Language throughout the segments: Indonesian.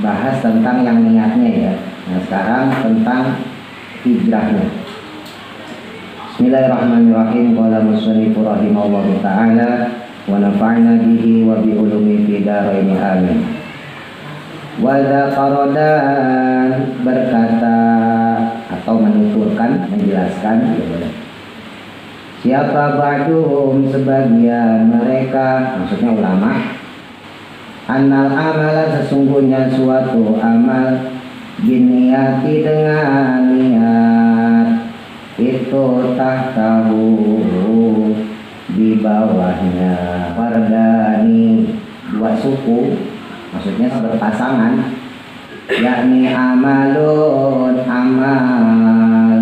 bahas tentang yang niatnya ya. Nah sekarang tentang hijrahnya. Bismillahirrahmanirrahim. Qala musannif rahimahullahu ta'ala wa nafa'na bihi wa bi ulumi fid dharain amin. Wa dzakaradan berkata atau menuturkan, menjelaskan siapa ba'duhum sebagian mereka, maksudnya ulama, annal amala sesungguhnya suatu amal biniyati dengan niat itu tahtahu di bawahnya fardani dua suku, maksudnya berpasangan, yakni amalun amal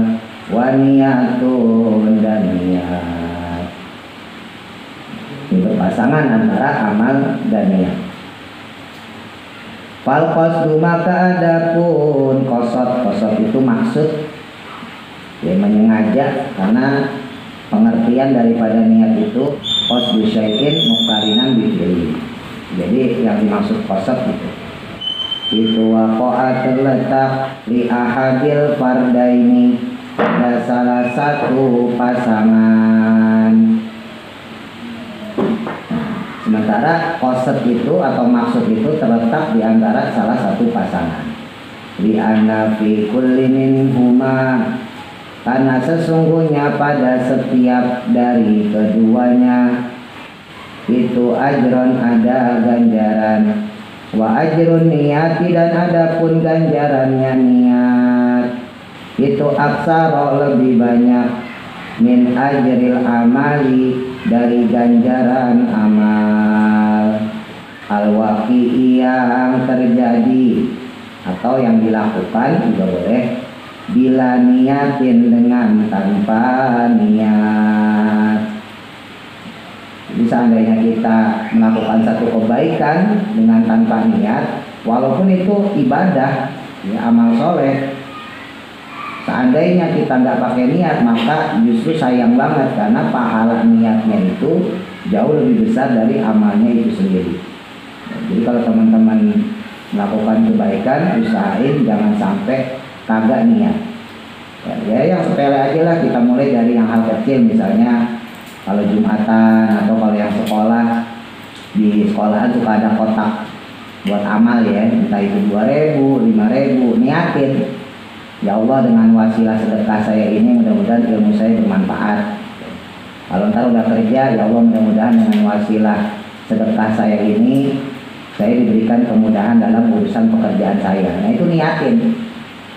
wa niyatun dan niat. Ini berpasangan antara amal dan niat. Fal qasdu maka adapun qasad itu maksud ya, menyengaja, karena pengertian daripada niat itu qasdu syai'in muqtarinan bi fi'li. Jadi yang dimaksud qasad itu waqa'a terletak li ahadil fardaini, ada salah satu pasangan. Sementara qasad itu atau maksud itu terletak di antara salah satu pasangan. Li anna fi kulli minhuma, karena sesungguhnya pada setiap dari keduanya itu ajron ada ganjaran, wa ajrun niyati dan adapun ganjarannya niat itu aksara lebih banyak min ajril amali dari ganjaran amal al-waqi'i yang terjadi atau yang dilakukan juga boleh bila niatin dengan tanpa niat. Jadi seandainya kita melakukan satu kebaikan dengan tanpa niat, walaupun itu ibadah, ya, amal soleh, seandainya kita nggak pakai niat, maka justru sayang banget karena pahala niatnya itu jauh lebih besar dari amalnya itu sendiri. Jadi kalau teman-teman melakukan kebaikan, usahain jangan sampai kagak niat. Ya yang sepele aja lah, kita mulai dari yang hal kecil, misalnya kalau Jumatan atau kalau yang sekolah, di sekolahan suka ada kotak buat amal ya, entah itu 2.000, 5.000, niatin, ya Allah dengan wasilah sedekah saya ini mudah-mudahan ilmu saya bermanfaat. Kalau ntar udah kerja, ya Allah mudah-mudahan dengan wasilah sedekah saya ini saya diberikan kemudahan dalam urusan pekerjaan saya. Nah itu niatin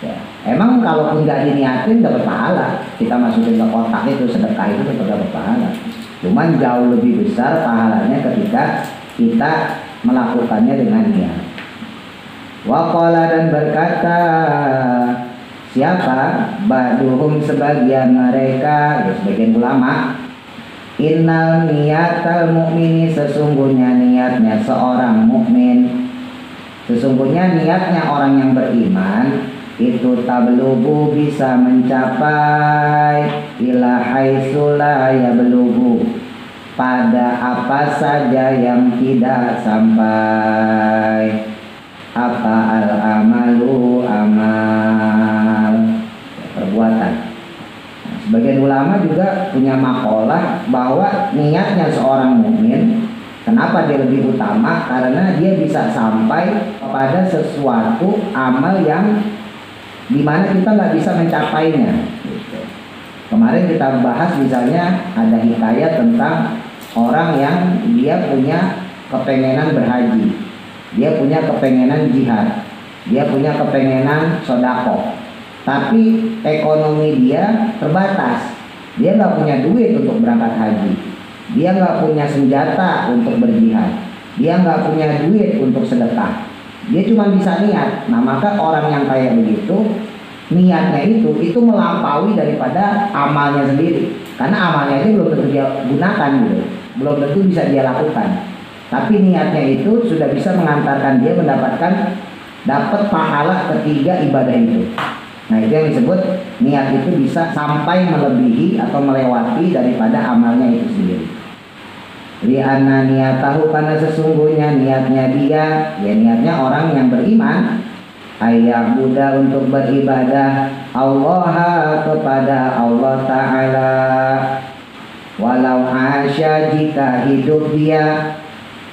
ya. Emang kalaupun nggak diniatin dapat pahala, kita masukin ke kotak itu sedekah itu tetap dapat pahala. Cuman jauh lebih besar pahalanya ketika kita melakukannya dengan niat. Waqala dan berkata siapa ba'duhum sebagian mereka, ya sebagian ulama, innal niyatal mu'mini sesungguhnya niatnya seorang mukmin, sesungguhnya niatnya orang yang beriman itu tablugu bisa mencapai ila haitsu la yablughu, pada apa saja yang tidak sampai. Apa al-amalu amal, perbuatan. Nah, sebagian ulama juga punya makalah bahwa niatnya seorang mukmin, kenapa dia lebih utama? Karena dia bisa sampai pada sesuatu amal yang dimana kita nggak bisa mencapainya. Kemarin kita bahas misalnya ada hikayat tentang orang yang dia punya kepengenan berhaji, dia punya kepengenan jihad, dia punya kepengenan sodako, tapi ekonomi dia terbatas, dia nggak punya duit untuk berangkat haji, dia nggak punya senjata untuk berjihad, dia nggak punya duit untuk sedekah. Dia cuma bisa niat. Nah maka orang yang kayak begitu, niatnya itu melampaui daripada amalnya sendiri. Karena amalnya itu belum tentu dia gunakan gitu, belum tentu bisa dia lakukan. Tapi niatnya itu sudah bisa mengantarkan dia mendapatkan dapat pahala ketiga ibadah itu. Nah itu yang disebut niat itu bisa sampai melebihi atau melewati daripada amalnya itu sendiri. Li'anna niyatahu, karena sesungguhnya niatnya dia, ya niatnya orang yang beriman, ayat Buddha untuk beribadah Allah kepada Allah Ta'ala. Walau asya, jika hidup dia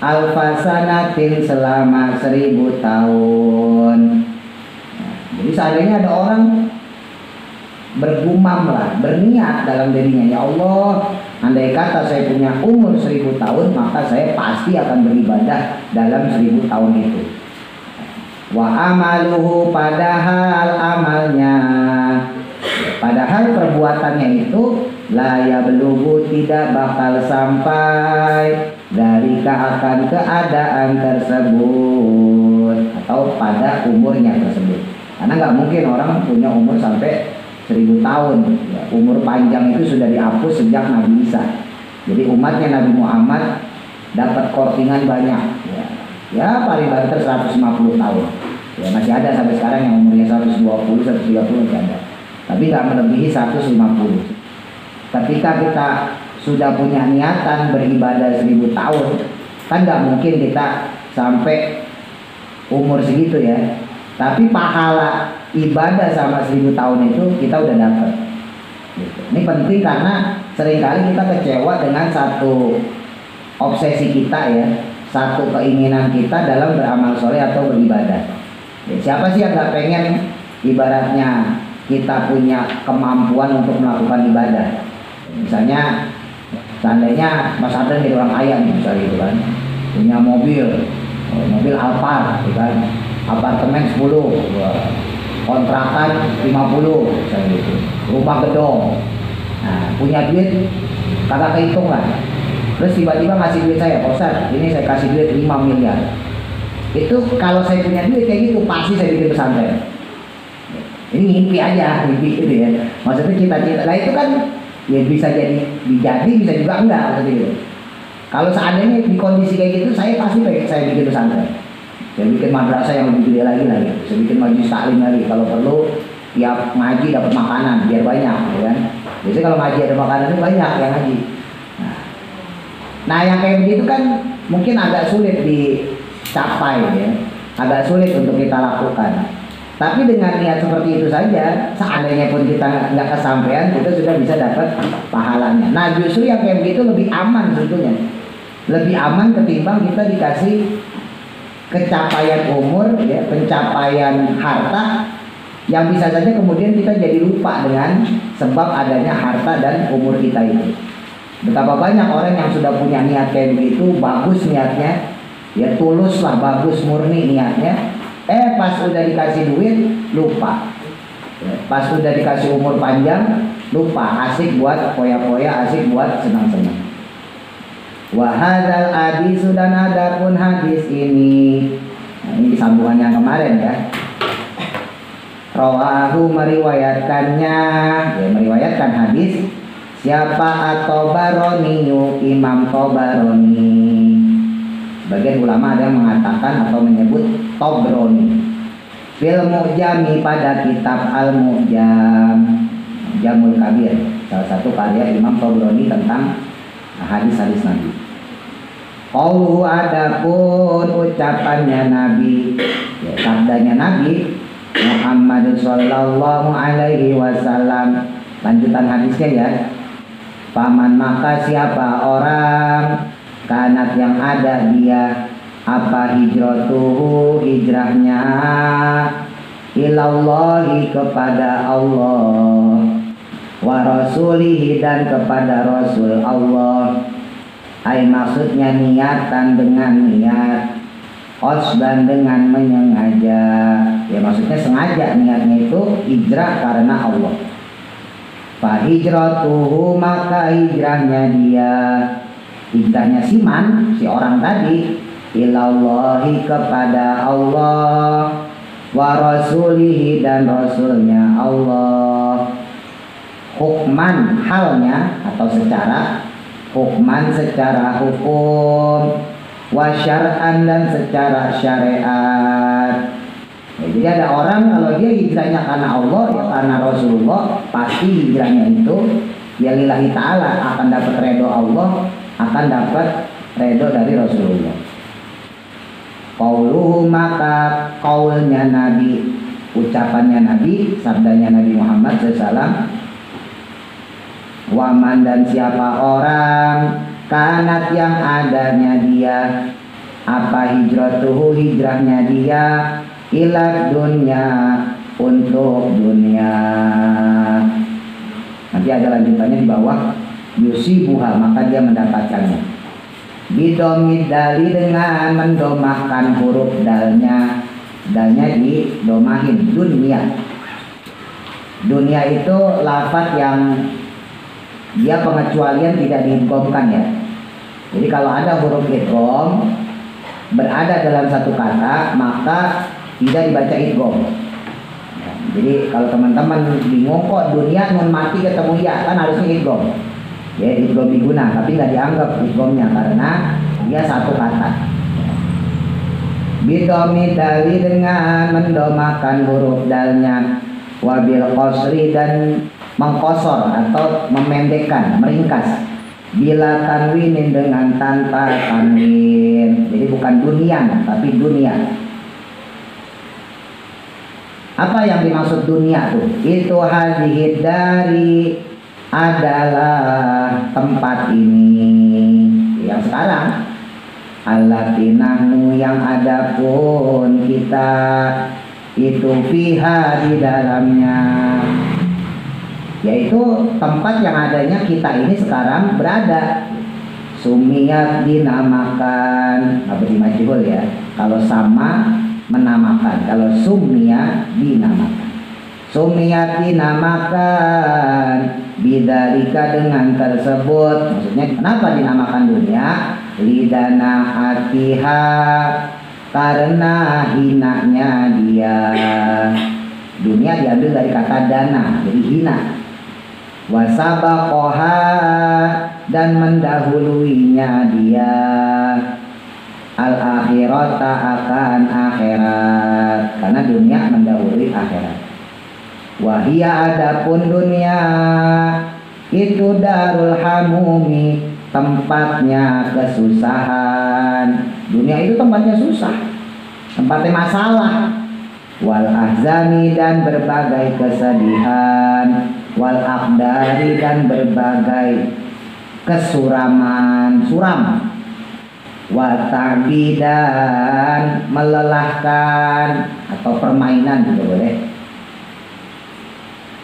alfasanatin selama 1000 tahun. Jadi seandainya ada orang bergumam lah, berniat dalam dirinya, ya Allah, andai kata saya punya umur 1000 tahun, maka saya pasti akan beribadah dalam 1000 tahun itu. Wa amaluhu, padahal amalnya, padahal perbuatannya itu la yablughu, tidak bakal sampai dari akan keadaan tersebut atau pada umurnya tersebut. Karena nggak mungkin orang punya umur sampai 1000 tahun. Ya, umur panjang itu sudah dihapus sejak Nabi Isa. Jadi umatnya Nabi Muhammad dapat kortingan banyak. Ya paling banter 150 tahun. Ya, masih ada sampai sekarang yang umurnya 120, 130 masih ada. Tapi nggak melebihi 150. Ketika kita sudah punya niatan beribadah 1000 tahun, kan nggak mungkin kita sampai umur segitu ya. Tapi pahala ibadah sama 1000 tahun itu kita udah dapat. Gitu. Ini penting karena seringkali kita kecewa dengan satu obsesi kita ya, satu keinginan kita dalam beramal soleh atau beribadah. Ya, siapa sih yang nggak pengen ibaratnya kita punya kemampuan untuk melakukan ibadah? Misalnya, seandainya Mas Adel jadi orang kaya nih, misalnya gitu kan, punya mobil Alphard, gitu kan, apartemen 10, kontrakan 50, misalnya gitu, rumah gedung. Nah, punya duit kagak kehitung lah. Terus tiba-tiba ngasih duit saya, Pak Ustaz, ini saya kasih duit 5 miliar. Itu kalau saya punya duit kayak gitu, pasti saya bikin pesantren. Ini mimpi aja, mimpi gitu ya. Maksudnya cita-cita. Nah itu kan ya bisa jadi bisa juga enggak gitu. Kalau seandainya di kondisi kayak gitu, saya pasti saya bikin pesantren. Saya bikin madrasah yang lebih gede lagi. Saya bikin majelis taklim lagi. Kalau perlu tiap ngaji dapat makanan biar banyak, ya kan? Biasanya kalau ngaji ada makanan itu banyak yang ngaji. Nah yang kayak begitu kan mungkin agak sulit dicapai ya, agak sulit untuk kita lakukan. Tapi dengan niat seperti itu saja, seandainya pun kita nggak kesampaian, kita sudah bisa dapat pahalanya. Nah justru yang kayak begitu lebih aman sebetulnya, lebih aman ketimbang kita dikasih pencapaian umur, ya, pencapaian harta yang bisa saja kemudian kita jadi lupa dengan sebab adanya harta dan umur kita itu. Betapa banyak orang yang sudah punya niat kayak begitu, bagus niatnya, ya tulus lah, bagus murni niatnya. Pas udah dikasih duit lupa, pas udah dikasih umur panjang lupa, asik buat poya-poya, asik buat senang-senang. Wahadal hadis, dan adapun hadis ini, nah, ini sambungan yang kemarin ya. Rawahu, meriwayatkannya, ya meriwayatkan hadis siapa? At-Tabarani, Imam Tabarani. Sebagian ulama ada yang mengatakan atau menyebut Tabrani. Fil Mu'jami, pada kitab Al-Mu'jam, Jamul Kabir, salah satu karya Imam Tabrani tentang hadis-hadis Nabi. Qauluhu, adapun ucapannya Nabi, ya, sabdanya Nabi Muhammad sallallahu alaihi wasallam. Lanjutan hadisnya ya. Paman, maka siapa orang kanat yang ada dia apa hijratuhu, hijrahnya ilallahi, kepada Allah, wa rasulihi, dan kepada Rasul Allah. Ay, maksudnya niatan dengan niat, osban dengan menyengaja, ya maksudnya sengaja niatnya itu hijrah karena Allah. Fa hijratuhu, maka hijrahnya dia, hijrahnya si orang tadi, ilallahi, kepada Allah, wa rasulihi, dan rasulnya Allah. Hukman, halnya atau secara, hukman secara hukum, wa syar'an, dan secara syariat. Ya, jadi ada orang kalau dia hijrahnya karena Allah, ya karena Rasulullah, pasti hijrahnya itu ya lillahi ta'ala, akan dapat ridho Allah, akan dapat ridho dari Rasulullah. Qauluhu, maka qaulnya Nabi, ucapannya Nabi, sabdanya Nabi Muhammad SAW, waman, dan siapa orang kanat yang adanya dia, apa hijratuhu, hijrahnya dia, ila dunya, untuk dunia. Nanti ada lanjutannya di bawah, yusibuha, maka dia mendapatkannya. Bidomid dali, dengan mendomahkan huruf dalnya, dalnya didomahin, dunia. Dunia itu lafaz yang dia pengecualian tidak diidghamkan ya. Jadi kalau ada huruf idgham berada dalam satu kata, maka tidak dibaca idgham. Ya, jadi kalau teman-teman bingung kok dunia nun mati ketemu ya, kan harusnya idgham. Ya, idgham diguna, tapi nggak dianggap idghamnya karena dia satu kata. Bidomi dali, dengan mendomakan huruf dalnya, wabil qasri, dan mengkosor atau memendekkan, meringkas, bila tanwinin, dengan tanpa tanwin. Jadi bukan dunia tapi dunia. Apa yang dimaksud dunia tuh? Itu hadhihi dari, adalah tempat ini yang sekarang, allati nahnu, yang ada pun kita itu fiha, di dalamnya, yaitu tempat yang adanya kita ini sekarang berada. Sumiyat, dinamakan, apa di majhul ya, kalau sama menamakan, kalau sumiyat dinamakan. Sumiyat, dinamakan, bidzalika, dengan tersebut. Maksudnya kenapa dinamakan dunia? Lidana hatiha, karena hinanya dia. Dunia diambil dari kata dana, jadi hina. Wasabaqoha, dan mendahuluinya dia, al-akhirata, akan akhirat, karena dunia mendahului akhirat. Wahia, adapun dunia itu darul hamumi, tempatnya kesusahan. Dunia itu tempatnya susah, tempatnya masalah. Wal ahzani, dan berbagai kesedihan. Wal aqdari, dan berbagai kesuraman, suram. Wa ta'bidan, melelahkan atau permainan juga boleh.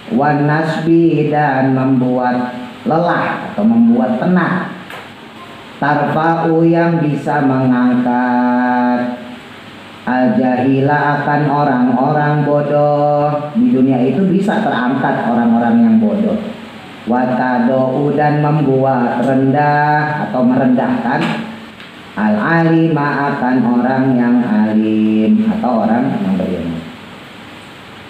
Wa nasbi, dan membuat lelah atau membuat penat. Tarfa'u, yang bisa mengangkat, al-jahila, akan orang-orang bodoh. Di dunia itu bisa terangkat orang-orang yang bodoh. Watadou, dan membuat rendah atau merendahkan, al-alima, akan orang yang alim atau orang yang berilmu.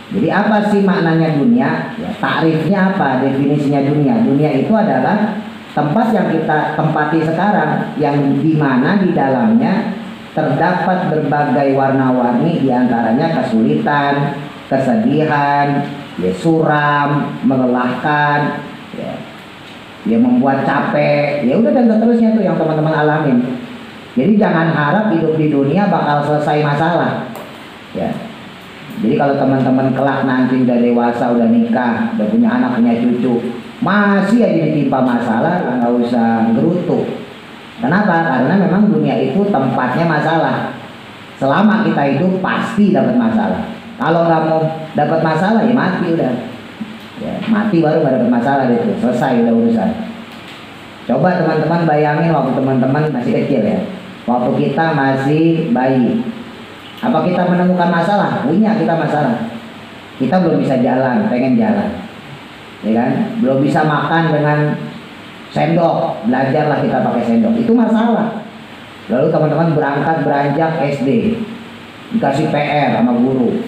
Jadi apa sih maknanya dunia? Ya, takrifnya apa? Definisinya dunia? Dunia itu adalah tempat yang kita tempati sekarang, yang dimana di dalamnya terdapat berbagai warna-warni, diantaranya kesulitan, kesedihan, ya, suram, melelahkan, ya membuat capek, ya udah dan seterusnya tuh yang teman-teman alamin. Jadi jangan harap hidup di dunia bakal selesai masalah. Ya. Jadi kalau teman-teman kelak nanti udah dewasa, udah nikah, udah punya anak, punya cucu, masih aja ditimpa masalah, nggak usah gerutu. Kenapa? Karena memang dunia itu tempatnya masalah. Selama kita hidup pasti dapat masalah. Kalau nggak mau dapat masalah ya mati udah. Ya, mati baru nggak dapat masalah itu. Selesai udah urusan. Coba teman-teman bayangin waktu teman-teman masih kecil ya. Waktu kita masih bayi. Apa kita menemukan masalah? Punya kita masalah. Kita belum bisa jalan, pengen jalan. Ya kan? Belum bisa makan dengan sendok, belajarlah kita pakai sendok, itu masalah. Lalu teman-teman berangkat beranjak SD, dikasih PR sama guru,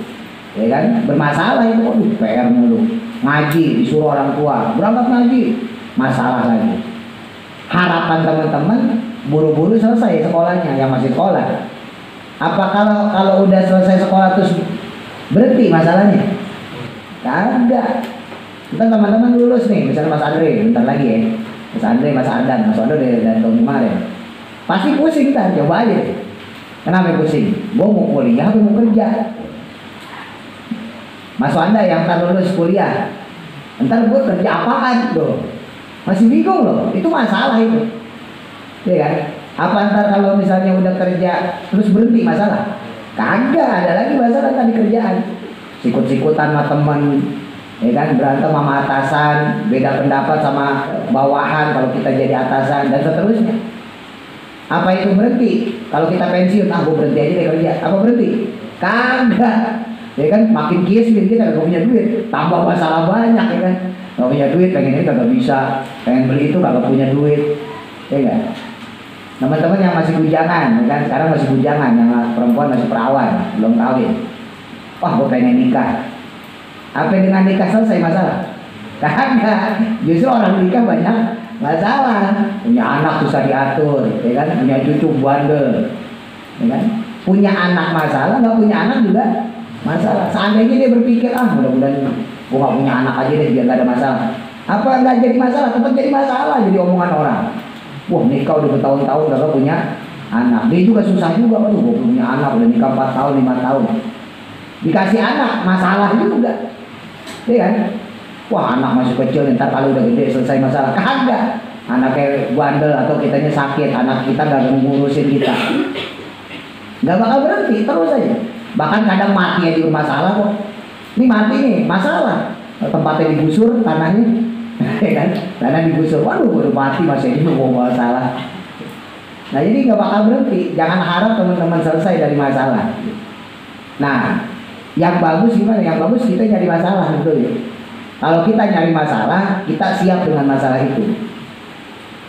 ya kan? Bermasalah itu, waduh PR mulu. Ngaji disuruh orang tua, berangkat ngaji, masalah lagi. Harapan teman-teman buru-buru selesai sekolahnya, yang masih sekolah. Apa kalau udah selesai sekolah terus berhenti masalahnya? Kagak. Kita teman-teman lulus nih, misalnya Mas Andre, bentar lagi ya. Mas Andre, Mas Ardan udah tahun kemarin. Pasti pusing ntar, coba aja. Kenapa pusing? Gue mau kuliah atau mau kerja? Masuk Anda yang ntar lulus kuliah, ntar gue kerja apaan tuh? Masih bingung loh, itu masalah itu. Ya kan? Apa ntar kalau misalnya udah kerja terus berhenti masalah? Kagak, ada lagi masalah tadi kerjaan. Sikut-sikutan sama temen, ya kan, berantem sama atasan, beda pendapat sama bawahan kalau kita jadi atasan dan seterusnya. Apa itu berhenti? Kalau kita pensiun, gue berhenti aja deh kerja. Apa berhenti? Kagak. Ya kan, makin kias kita gak punya duit, tambah masalah banyak ya kan. Gak punya duit, pengen ini kagak bisa, pengen beli itu kagak punya duit, ya kan. Teman-teman yang masih bujangan, ya kan, sekarang masih bujangan, yang perempuan masih perawan, belum kawin. Wah, gue pengen nikah. Apa dengan nikah selesai masalah? Kagak. Justru orang nikah banyak masalah. Punya anak susah diatur, ya kan? Punya cucu bandel, ya kan? Punya anak masalah, nggak punya anak juga masalah. Seandainya dia berpikir, mudah-mudahan gue nggak punya anak aja deh biar nggak ada masalah. Apa nggak jadi masalah? Tetap jadi masalah, jadi omongan orang. Wah, nikah udah bertahun-tahun nggak punya anak. Dia juga susah juga, waduh, gue punya anak udah nikah 4 tahun, 5 tahun. Dikasih anak masalah juga, ya kan? Wah, anak masih kecil, ntar kalau udah gede selesai masalah. Kagak. Anak kayak bandel atau kitanya sakit, anak kita gak ngurusin kita, gak bakal berhenti, terus aja. Bahkan kadang mati aja masalah kok. Ini mati nih, masalah. Tempatnya digusur, tanahnya, ya kan? Tanah digusur, waduh, udah mati masih aja mau masalah. Nah, jadi gak bakal berhenti. Jangan harap teman-teman selesai dari masalah. Nah, yang bagus gimana? Yang bagus kita nyari masalah, betul ya. Kalau kita nyari masalah, kita siap dengan masalah itu.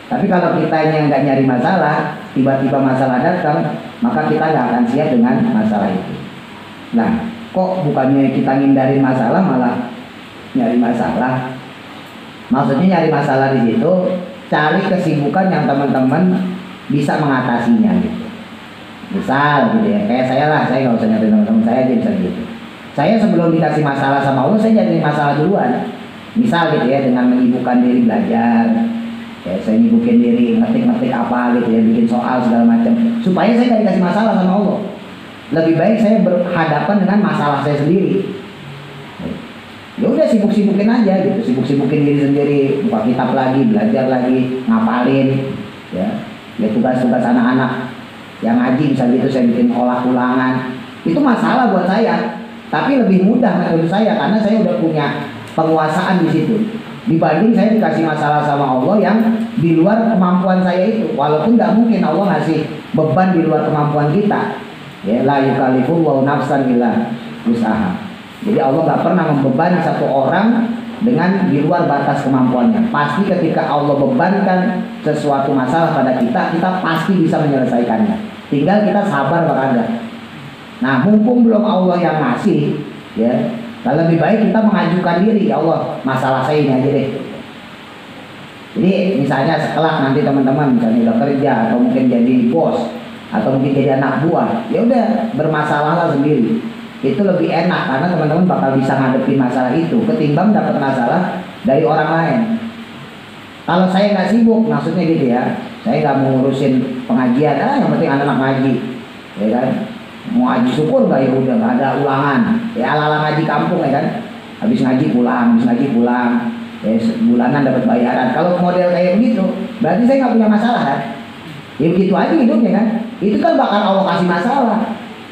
Tapi kalau kita yang nggak nyari masalah, tiba-tiba masalah datang, maka kita nggak akan siap dengan masalah itu. Nah, kok bukannya kita ngindarin masalah, malah nyari masalah? Maksudnya nyari masalah di situ, cari kesibukan yang teman-teman bisa mengatasinya gitu. Misal gitu ya, kayak saya lah, saya nggak usah nyari teman-teman saya aja bisa gitu. Saya sebelum dikasih masalah sama Allah, saya jadi masalah duluan. Misal gitu ya, dengan menyibukkan diri belajar, ya saya nyibukin diri ngetik-ngetik apa gitu ya, bikin soal segala macam, supaya saya nggak dikasih masalah sama Allah. Lebih baik saya berhadapan dengan masalah saya sendiri. Ya udah, sibuk-sibukin aja gitu, sibuk-sibukin diri sendiri, buka kitab lagi, belajar lagi, ngapalin, ya tugas-tugas anak-anak yang ngaji bisa gitu, saya bikin olah ulangan. Itu masalah buat saya. Tapi lebih mudah menurut saya karena saya udah punya penguasaan di situ. Dibanding saya dikasih masalah sama Allah yang di luar kemampuan saya itu. Walaupun nggak mungkin Allah ngasih beban di luar kemampuan kita. Ya, la yukallifullahu nafsan illa wus'aha. Jadi Allah nggak pernah membebani satu orang dengan di luar batas kemampuannya. Pasti ketika Allah bebankan sesuatu masalah pada kita, kita pasti bisa menyelesaikannya. Tinggal kita sabar atau kagak. Nah, mumpung belum Allah yang ngasih, ya, lebih baik kita mengajukan diri, ya Allah, masalah saya ini aja deh. Jadi misalnya setelah nanti teman-teman misalnya udah kerja atau mungkin jadi bos atau mungkin jadi anak buah, ya udah bermasalahlah sendiri. Itu lebih enak karena teman-teman bakal bisa ngadepin masalah itu ketimbang dapat masalah dari orang lain. Kalau saya nggak sibuk, maksudnya gitu ya, saya nggak mau ngurusin pengajian, yang penting anak-anak ngaji, ya kan? Mau ngaji syukur nggak, ya udah nggak ada ulangan, ya ala-ala ngaji kampung ya kan, habis ngaji pulang, ya bulanan dapat bayaran. Kalau model kayak begitu, berarti saya nggak punya masalah kan? Ya begitu aja hidupnya kan? Itu kan bakal Allah kasih masalah,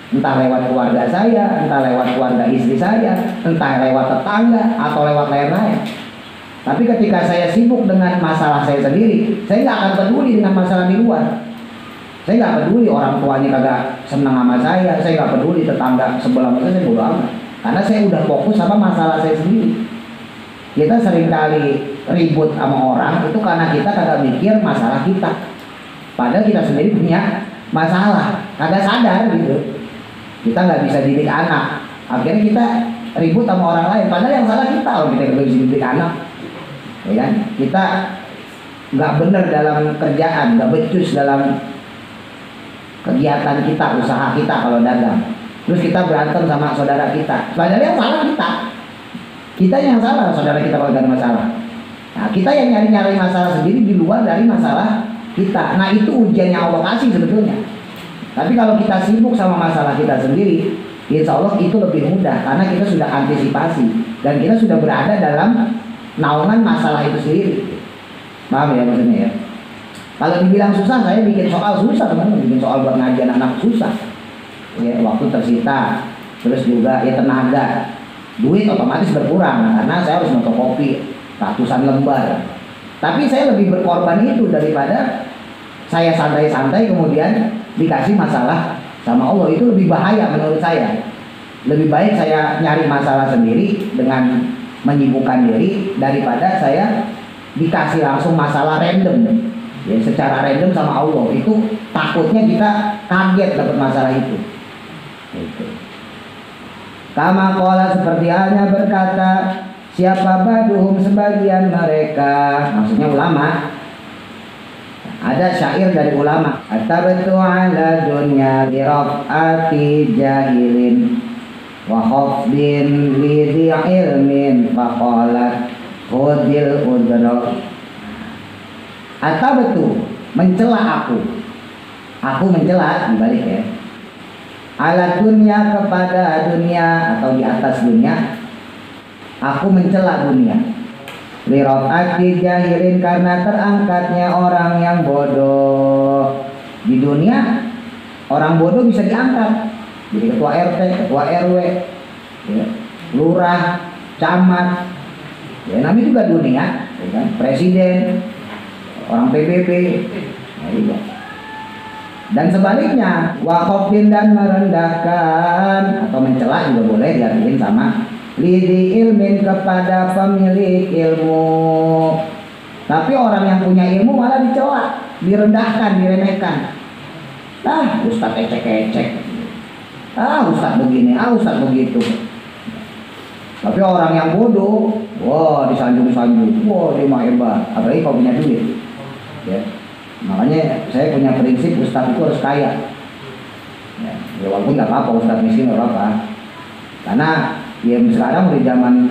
entah lewat keluarga saya, entah lewat keluarga istri saya, entah lewat tetangga atau lewat lain-lain. Tapi ketika saya sibuk dengan masalah saya sendiri, saya nggak akan peduli dengan masalah di luar. Saya nggak peduli orang tuanya kagak senang sama saya nggak peduli tetangga sebelah mana, saya bodo amat. Karena saya udah fokus sama masalah saya sendiri. Kita seringkali ribut sama orang itu karena kita kagak mikir masalah kita. Padahal kita sendiri punya masalah, kagak sadar gitu. Kita nggak bisa didik anak, akhirnya kita ribut sama orang lain. Padahal yang salah kita, kalau kita nggak bisa didik anak, ya kan? Kita nggak benar dalam kerjaan, nggak becus dalam kegiatan kita, usaha kita kalau dagang. Terus kita berantem sama saudara kita. Padahal yang salah kita. Kita yang salah, saudara kita kalau ada masalah. Nah, kita yang nyari-nyari masalah sendiri di luar dari masalah kita. Nah itu ujian yang Allah kasih sebetulnya. Tapi kalau kita sibuk sama masalah kita sendiri, insya Allah itu lebih mudah karena kita sudah antisipasi dan kita sudah berada dalam naungan masalah itu sendiri. Paham ya maksudnya ya? Kalau dibilang susah, saya bikin soal susah teman-teman, bikin soal buat ngaji anak-anak susah. Ya, waktu tersita, terus juga ya tenaga, duit otomatis berkurang karena saya harus fotokopi ratusan lembar. Tapi saya lebih berkorban itu daripada saya santai-santai kemudian dikasih masalah sama Allah. Itu lebih bahaya menurut saya. Lebih baik saya nyari masalah sendiri dengan menyibukkan diri daripada saya dikasih langsung masalah random ya, secara random sama Allah. Itu takutnya kita kaget dapat masalah itu. Kama qala, seperti halnya berkata siapa baduhum, sebagian mereka, maksudnya ulama. Ada syair dari ulama, atabtu ala dunya bi raf'ati jahilin wa khafdin li dhi ilmin faqalat khudil udra. Atabtu, mencela aku mencela, dibalik ya, ala dunia, kepada dunia atau di atas dunia, aku mencela dunia. Lirafati jahilin, karena terangkatnya orang yang bodoh. Di dunia orang bodoh bisa diangkat jadi ketua RT, ketua RW ya, lurah, camat ya, namanya juga dunia ya kan? Presiden, orang PBB ya. Dan sebaliknya, wakofin, dan merendahkan atau mencela juga boleh diartikan sama lidi ilmin, kepada pemilik ilmu. Tapi orang yang punya ilmu malah dicela, direndahkan, diremehkan. Ustadz ecek-ecek, ustadz begini, ustadz begitu. Tapi orang yang bodoh, wah disanjung-sanjung, wah dia mah hebat. Apalagi kalau punya duit ya. Makanya saya punya prinsip ustadz itu harus kaya ya, walaupun nggak apa-apa ustadz miskin nggak apa-apa, karena ya sekarang di zaman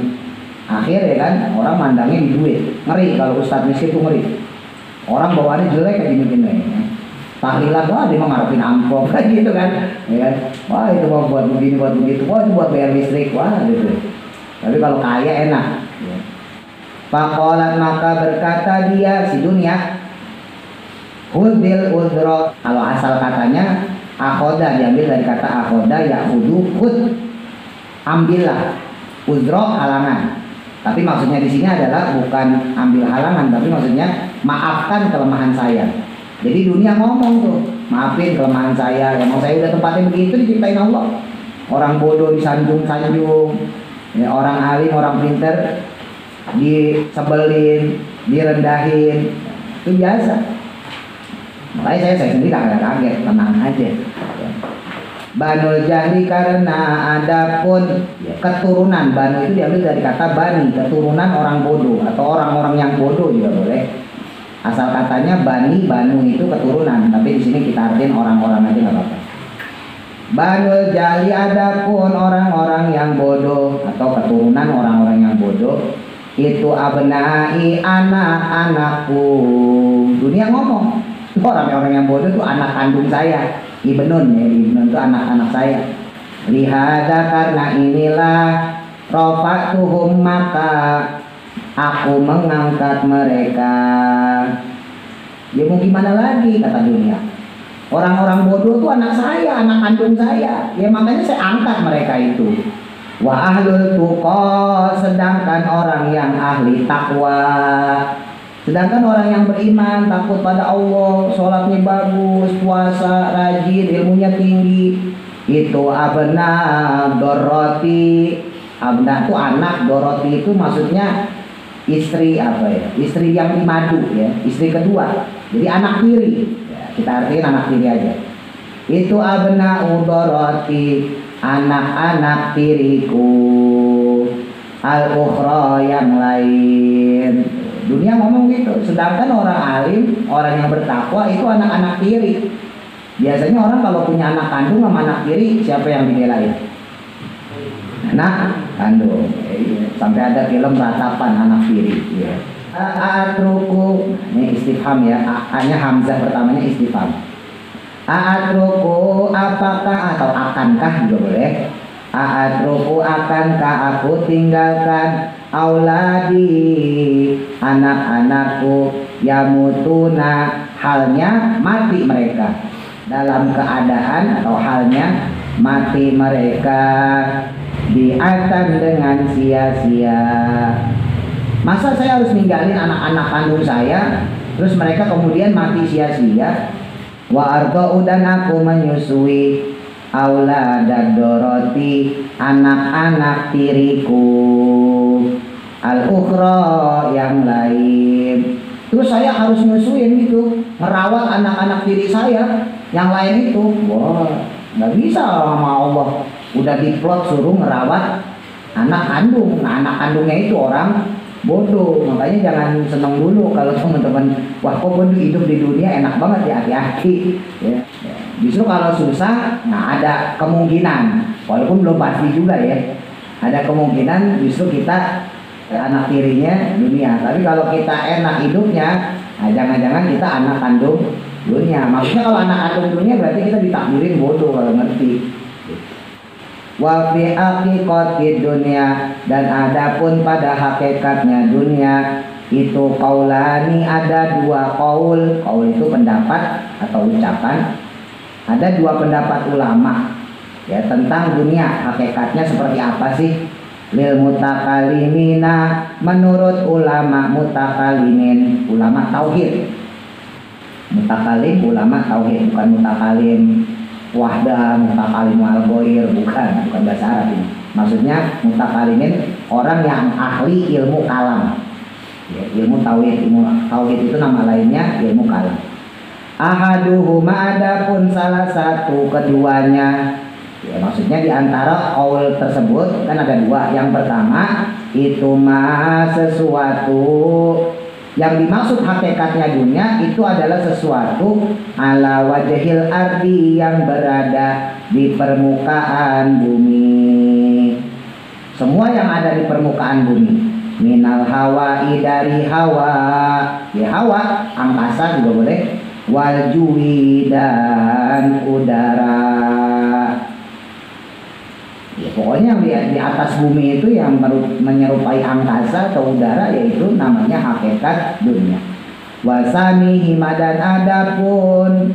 akhir ya kan, orang mandangnya di duit. Ngeri kalau ustadz miskin tuh ngeri. Orang bawaannya jelek kayak gini-gini ya. Tahlilan, wah dia mau ngarepin amplop kan gitu kan ya kan? Wah itu mau buat begini, buat begitu, wah itu buat bayar listrik, wah gitu. Tapi kalau kaya enak ya. Faqalat, maka berkata dia, si dunia, hudil udro. Kalau asal katanya akhoda, diambil dari kata akhoda, yahudu hud, ambillah, udro halangan. Tapi maksudnya di sini adalah bukan ambil halangan, tapi maksudnya maafkan kelemahan saya. Jadi dunia ngomong tuh, maafin kelemahan saya. Emang saya udah tempatnya begitu diciptain Allah. Orang bodoh disanjung-sanjung ya, orang alim, orang pinter disebelin, direndahin, itu biasa. Makanya saya sendiri agak kaget, tenang aja. Banul jahli, karena adapun keturunan, banu itu diambil dari kata bani, keturunan orang bodoh atau orang-orang yang bodoh juga boleh. Asal katanya bani, banu itu keturunan, tapi di sini kita artiin orang-orang aja nggak apa-apa. Banul jahli, adapun orang-orang yang bodoh atau keturunan orang-orang yang bodoh, itu abnai, anak-anakku. Dunia ngomong, orang-orang yang bodoh itu anak kandung saya, ibnun ya, ibnun itu anak-anak saya. Lihada, karena inilah, rofa'tuhum, maka aku mengangkat mereka. Ya mau gimana lagi, kata dunia. Orang-orang bodoh itu anak saya, anak kandung saya. Ya makanya saya angkat mereka itu. Wa ahlul tuqa, sedangkan orang yang ahli takwa, sedangkan orang yang beriman, takut pada Allah, sholatnya bagus, puasa, rajin, ilmunya tinggi, itu abna doroti. Abna itu anak, doroti itu maksudnya istri apa ya? Istri yang dimadu ya, istri kedua. Jadi anak tiri. Ya, kita artiin anak tiri aja. Itu abna doroti, anak-anak tiriku. Al-ukhra, yang lain. Dunia ngomong gitu. Sedangkan orang alim, orang yang bertakwa itu anak-anak tiri. Biasanya orang kalau punya anak kandung sama anak tiri, siapa yang dibelain? Anak kandung. Sampai ada film ratapan anak tiri ya. A'atruku, ini istifham ya, hanya hamzah pertamanya istifham. A'atruku apakah atau akankah juga boleh. A'atruku akankah aku tinggalkan auladi anak-anakku yamutuna halnya mati mereka, dalam keadaan atau halnya mati mereka bi'atan dengan sia-sia. Masa saya harus ninggalin anak-anak kandung saya terus mereka kemudian mati sia-sia? Wa arda'u dan aku menyusui aulad doroti anak-anak tiriku al-ukhra yang lain. Terus saya harus nyusuin gitu, merawat anak-anak tiri saya yang lain itu. Wah, nggak bisa sama Allah. Udah diplot suruh merawat anak kandung. Nah, anak kandungnya itu orang bodoh. Makanya jangan seneng dulu kalau teman-teman, wah kok bodoh hidup di dunia enak banget ya, hati-hati ya. Justru kalau susah, nah ada kemungkinan, walaupun belum pasti juga ya, ada kemungkinan justru kita anak tirinya dunia. Tapi kalau kita enak hidupnya, nah jangan-jangan kita anak kandung dunia. Maksudnya kalau anak kandung dunia berarti kita ditakdirin bodoh kalau ngerti. Wa fi haqiqati dunia, dan adapun pada hakikatnya dunia itu qaulani, ada dua qaul. Qaul itu pendapat atau ucapan. Ada dua pendapat ulama ya tentang dunia, hakikatnya seperti apa sih? Lil mutakalimina, menurut ulama mutakalimin, ulama tauhid. Mutakalim ulama tauhid, bukan mutakalim wahdah, mutakalim al-ghair, bukan bahasa Arab ini. Maksudnya mutakalimin orang yang ahli ilmu kalam. Ya, ilmu tauhid, itu nama lainnya ilmu kalam. Ahaduhuma, adapun salah satu keduanya, ya maksudnya di antara qaul tersebut kan ada dua. Yang pertama itu sesuatu yang dimaksud hakikatnya dunia itu adalah sesuatu ala wajhil ardi, yang berada di permukaan bumi. Semua yang ada di permukaan bumi. Minal hawa'i, dari hawa, ya hawa angkasa juga boleh. Wal juwi, dan udara. Ya, pokoknya yang di atas bumi itu yang menyerupai angkasa atau udara, yaitu namanya hakikat dunia. Wasani himadan, adapun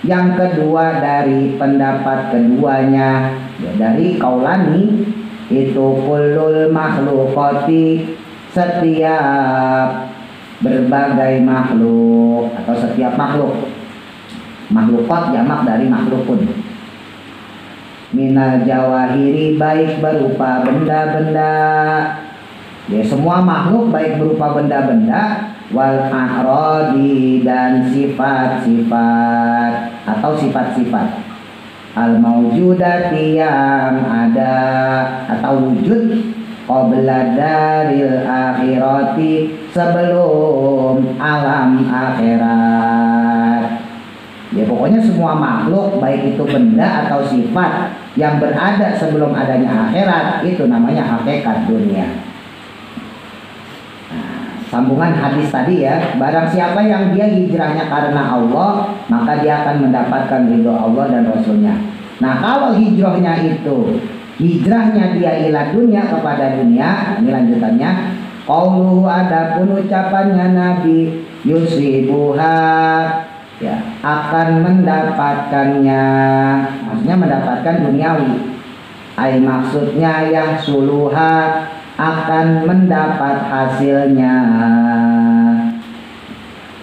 yang kedua dari pendapat keduanya, ya dari kaulani itu kullul makhlukati, setiap berbagai makhluk atau setiap makhluk. Makhlukat jamak dari makhlukun. Minal jawahiri, baik berupa benda-benda. Ya, semua makhluk baik berupa benda-benda. Wal a'radi, dan sifat-sifat atau sifat-sifat. Al maujudati, yang ada atau wujud. Qabla daril akhirati, sebelum alam akhirat. Ya pokoknya semua makhluk baik itu benda atau sifat yang berada sebelum adanya akhirat, itu namanya hakikat dunia. Nah, sambungan hadis tadi ya, barang siapa yang dia hijrahnya karena Allah, maka dia akan mendapatkan ridho Allah dan Rasulnya. Nah kalau hijrahnya itu hijrahnya dia ila dunia, kepada dunia, ini lanjutannya. Qauluhu, adapun ucapannya Nabi, yusibuha, ya akan mendapatkannya, maksudnya mendapatkan duniawi. Ai maksudnya yahsuluha, akan mendapat hasilnya.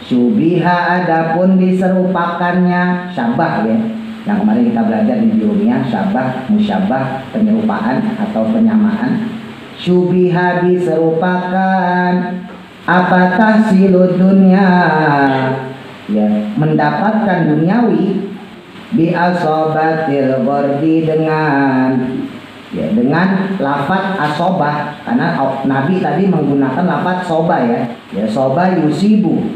Syubiha, adapun diserupakannya, syabah ya. Yang kemarin kita belajar di dunia, syabah, musyabah, penyerupaan atau penyamaan. Syubiha, diserupakan. Apa tahsilud dunia, ya mendapatkan duniawi. Bi asobatil ghardi, dengan lafaz asobah, karena Nabi tadi menggunakan lafaz soba ya. Ya soba yusibu.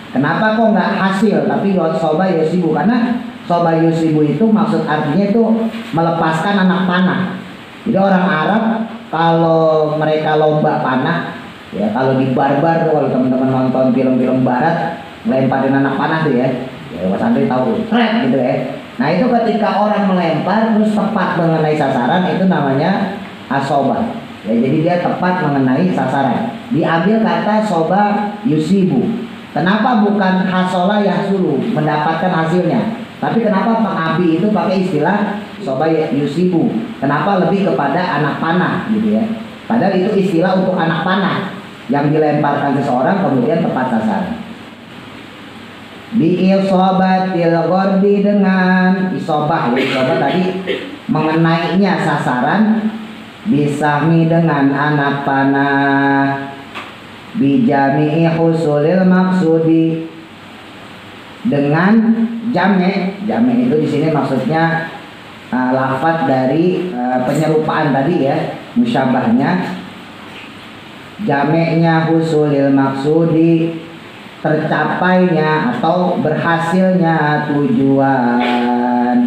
Kenapa kok nggak hasil tapi soba yusibu? Karena soba yusibu itu maksud artinya itu melepaskan anak panah. Jadi orang Arab kalau mereka lomba panah, Ya kalau di barbar tuh, kalau teman-teman nonton film-film barat melemparin anak panah tuh ya, ya Mas Andri tahu, keren gitu ya. Nah itu ketika orang melempar terus tepat mengenai sasaran, itu namanya asoba. Ya, jadi dia tepat mengenai sasaran. Diambil kata soba yusibu. Kenapa bukan hasola yahsulu, mendapatkan hasilnya? Tapi kenapa Pak Abi itu pakai istilah soba yusibu? Kenapa lebih kepada anak panah gitu ya? Padahal itu istilah untuk anak panah yang dilemparkan seseorang kemudian tepat sasaran. Bi'isobatil gordi, dengan isobah, ya isobah tadi mengenainya sasaran, bisahmi dengan anak panah, bijami'i husulil maksudi, dengan jame itu di sini maksudnya lafaz dari penyerupaan tadi ya, musyabahnya. Jameknya husulil maksudi, tercapainya atau berhasilnya tujuan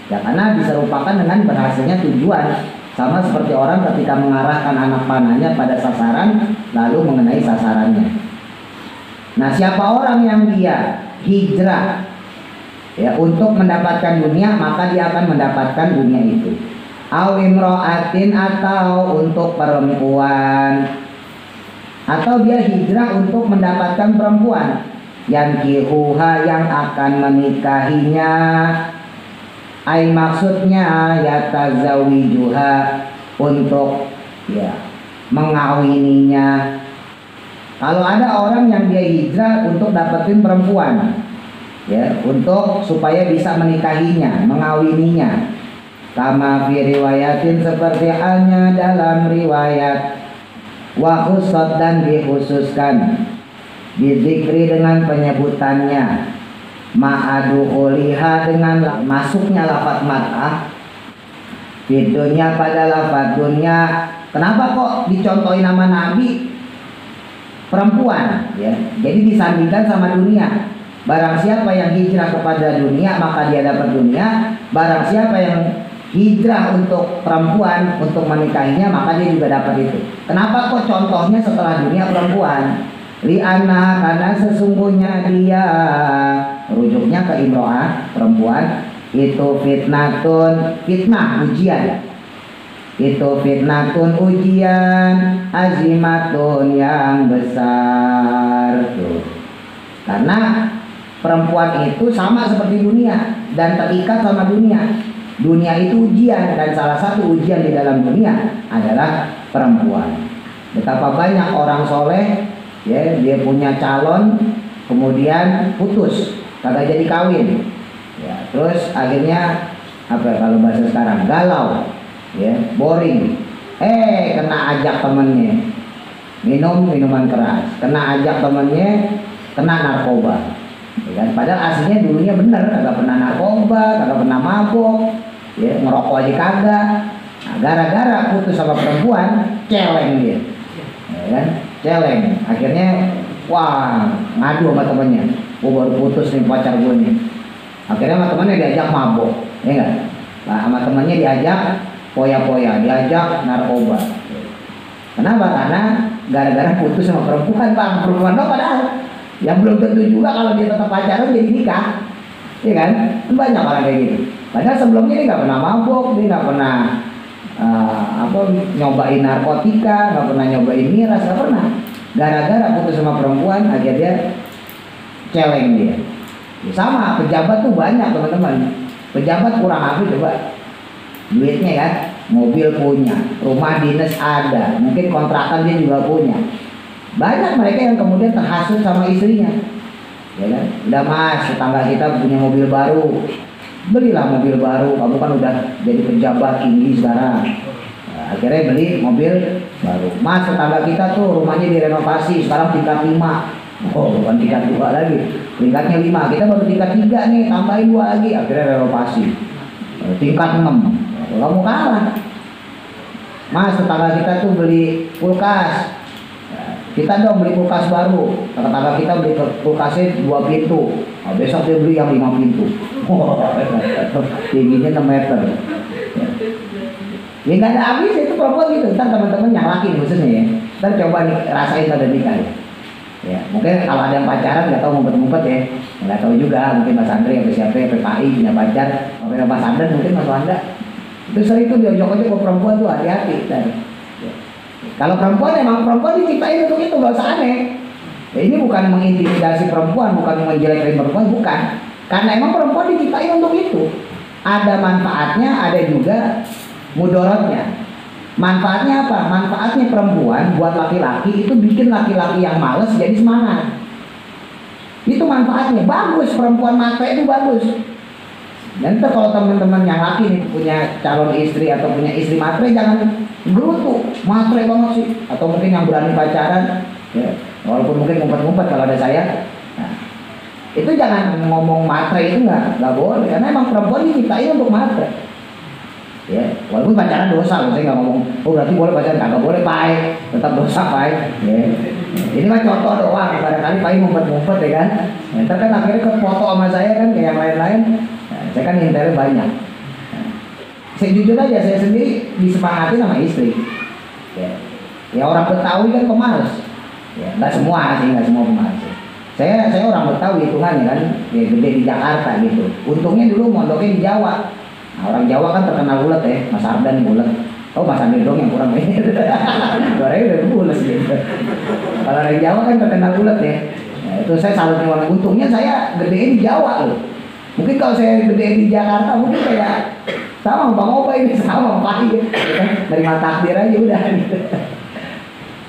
ya, karena diserupakan dengan berhasilnya tujuan, sama seperti orang ketika mengarahkan anak panahnya pada sasaran lalu mengenai sasarannya. Nah siapa orang yang dia hijrah ya untuk mendapatkan dunia, maka dia akan mendapatkan dunia itu. Awimro'atin, atau untuk perempuan, atau dia hijrah untuk mendapatkan perempuan, yang kihuha, yang akan menikahinya, ai maksudnya yatazawijuha, untuk ya mengawininya. Kalau ada orang yang dia hijrah untuk dapetin perempuan ya, untuk supaya bisa menikahinya, mengawininya, kama fi riwayatin, seperti halnya dalam riwayat, wa khusat, dan dikhususkan, bizikri, dengan penyebutannya, ma'adu uliha, dengan masuknya lafaz mar'ah, fidunya, pada lafaz dunya. Kenapa kok dicontohin nama Nabi perempuan ya? Jadi disandingkan sama dunia. Barang siapa yang hijrah kepada dunia maka dia dapat dunia. Barang siapa yang hijrah untuk perempuan, untuk menikahinya, maka dia juga dapat itu. Kenapa kok contohnya setelah dunia perempuan? Li'anna, karena sesungguhnya dia, rujuknya ke imro'ah, perempuan, itu fitnatun, fitnah, ujian. Itu fitnatun, ujian, azimatun, yang besar tuh. Karena perempuan itu sama seperti dunia dan terikat sama dunia. Dunia itu ujian, dan salah satu ujian di dalam dunia adalah perempuan. Betapa banyak orang soleh ya, dia punya calon kemudian putus, kagak jadi kawin ya, terus akhirnya apa kalau bahasa sekarang, galau ya, boring, kena ajak temennya minum minuman keras, kena ajak temennya kena narkoba ya kan? Padahal aslinya dulunya bener, kagak pernah narkoba, kagak pernah mabok ya, ngerokok aja kagak. Nah, gara-gara putus sama perempuan, celeng dia ya kan, celeng. Akhirnya wah, ngadu sama temennya, gue baru putus nih pacar gue nih. Akhirnya sama temennya diajak mabok ya enggak. Nah, sama temennya diajak poya-poya, diajak narkoba. Kenapa? Karena gara-gara putus sama perempuan. Bang, perempuan dong, padahal yang belum tentu juga kalau dia tetap pacaran jadi nikah ya kan. Banyak orang kayak gitu, padahal sebelumnya dia nggak pernah mabok, dia nggak pernah nyobain narkotika, nggak pernah nyobain miras, nggak pernah. Gara-gara putus sama perempuan akhirnya dia celeng dia ya. Sama pejabat tuh banyak teman-teman, pejabat kurang apa coba, duitnya kan, mobil punya, rumah dinas ada, mungkin kontrakan dia juga punya. Banyak mereka yang kemudian terhasut sama istrinya ya kan. Udah mas, tetangga kita punya mobil baru, belilah mobil baru, kamu kan udah jadi pejabat tinggi sekarang. Nah, akhirnya beli mobil baru. Mas, tetangga kita tuh rumahnya direnovasi, sekarang tingkat 5. Oh, bukan tingkat 2 lagi, tingkatnya 5, kita baru tingkat 3 nih, tambahin 2 lagi, akhirnya renovasi tingkat 6. Kamu kalah. Mas, tetangga kita tuh beli kulkas, kita dong beli kulkas baru. Tetangga kita beli kulkasnya 2 pintu. Nah, besok dia beli yang 5 pintu. Tingginya 6 meter. Ya nggak ada habis itu perempuan gitu. Ntar teman-teman yang laki khususnya ya, Ntar coba nih rasain pada nikah ya. Ya, mungkin kalau ada yang pacaran nggak tahu ngumpet-ngumpet ya, nggak tahu juga mungkin Mas Andri atau siapa ya PKI punya pacar, mungkin Mas Andri mungkin Mas Wanda itu sering tuh diojok-ojok ke perempuan tuh hati-hati. Ya. Kalau perempuan emang perempuan diciptain untuk itu, nggak usah aneh. Ya, ini bukan mengintimidasi perempuan, bukan menjelekin perempuan, bukan. Karena emang perempuan diciptain untuk itu. Ada manfaatnya, ada juga mudorotnya. Manfaatnya apa? Manfaatnya perempuan buat laki-laki itu bikin laki-laki yang males jadi semangat. Itu manfaatnya. Bagus, perempuan matre itu bagus. Dan kalau teman-teman yang laki nih punya calon istri atau punya istri matre, jangan gerutu, matre banget sih. Atau mungkin yang berani pacaran, ya, walaupun mungkin ngumpet-ngumpet kalau ada saya. Nah, itu jangan ngomong matre itu nggak boleh. Karena emang perempuan diciptain untuk matre. Ya, walaupun pacaran dosa loh, saya nggak ngomong, oh berarti boleh pacaran, kagak boleh Pai, tetap dosa Pai. Ya. Ini mah contoh doang, barangkali Pai ngumpet-ngumpet ya kan. Ya, ntar kan akhirnya ke foto sama saya kan, kayak yang lain-lain. Nah, saya kan intelnya banyak. Nah, saya jujur aja, saya sendiri disemangatin sama istri. Ya orang Betawi kan pemalas. Ya, nggak semua sih, nggak semua pemalas. Saya orang Betawi hitungannya kan, ya gede di Jakarta gitu. Untungnya dulu mondoknya di Jawa. Nah, orang Jawa kan terkenal ulet ya, Mas Ardan ulet. Oh Mas Ardan dong yang kurang ini. Suaranya udah bules gitu. Kalau orang Jawa kan terkenal ulet ya. Nah, itu saya salutnya orang. Untungnya saya gede di Jawa loh. Mungkin kalau saya gede di Jakarta mungkin kayak sama Bang Opa ini sama Pak gitu kan. Terima takdir aja udah gitu.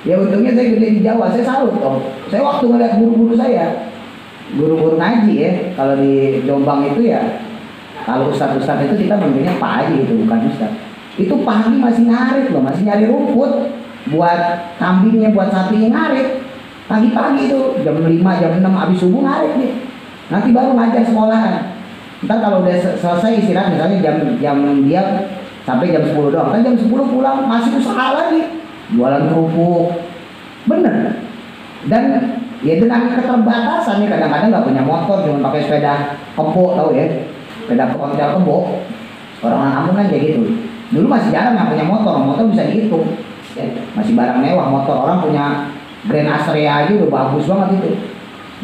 Ya untungnya saya gede di Jawa, saya salut toh. Saya waktu ngeliat guru-guru saya, guru-guru ngaji ya, kalau di Jombang itu ya. Kalau ustadz-ustadz itu kita manggilnya Pak Haji gitu, bukan ustadz. Itu pagi masih ngarit loh, masih nyari rumput buat kambingnya, buat sapinya ngarit. Pagi-pagi itu jam 5, jam 6 habis subuh ngarit nih. Nanti baru ngajar sekolahan. Ntar kalau udah selesai istirahat misalnya jam dia sampai jam 10 doang. Kan jam 10 pulang masih usaha lagi. Jualan kerupuk. Bener. Dan ya dengan keterbatasan nih kadang-kadang nggak punya motor, cuma pakai sepeda kebo, tahu ya? Sepeda kontel kebo. Orang kampung kan kayak gitu. Dulu masih jarang yang punya motor bisa dihitung. Ya, masih barang mewah, motor orang punya Grand Astrea aja udah bagus banget itu.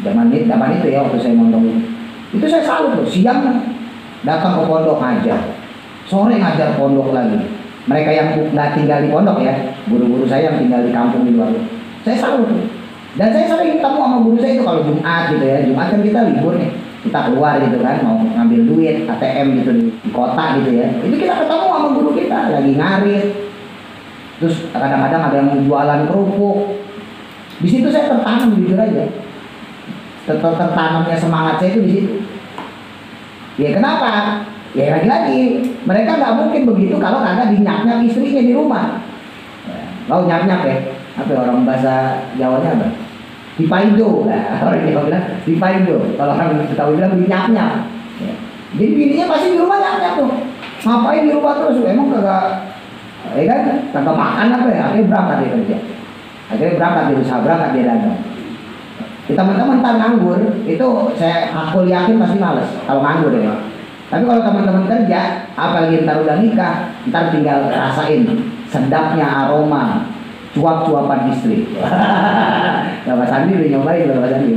Zaman itu ya waktu saya mondok itu saya salut loh, siang datang ke pondok ngajar, sore ngajar pondok lagi. Mereka yang nggak tinggal di pondok ya, guru-guru saya yang tinggal di kampung di luar, saya salut. Dan saya sering ketemu sama guru saya itu kalau Jumat gitu ya, Jumat kan kita libur nih, kita keluar gitu kan, mau ngambil duit ATM gitu di kota gitu ya, itu kita ketemu sama guru kita lagi ngarit. Terus kadang-kadang ada yang jualan kerupuk. Di situ saya tertanam jujur aja. Tertanamnya semangat saya itu di situ. Ya kenapa? Ya lagi-lagi mereka nggak mungkin begitu kalau kagak dinyap-nyap istrinya di rumah. Kalau nyap-nyap ya, apa orang bahasa Jawanya apa? Dipaido. Nah, orang Jawa bilang dipaido. Kalau orang Betawi bilang dinyap-nyap. Ya. Jadi bininya pasti di rumah nyap-nyap tuh. Ngapain di rumah terus? Emang kagak, ya kan? Kagak makan apa ya? Akhirnya berangkat dia kerja. Akhirnya berangkat dia usaha, berangkat dia dagang. Teman-teman ntar nganggur, itu aku yakin pasti males kalau nganggur ya. Tapi kalau teman-teman kerja, apalagi ntar udah nikah, ntar tinggal rasain sedapnya aroma cuap-cuapan istri. Mas Andi udah nyobain Mas Andi.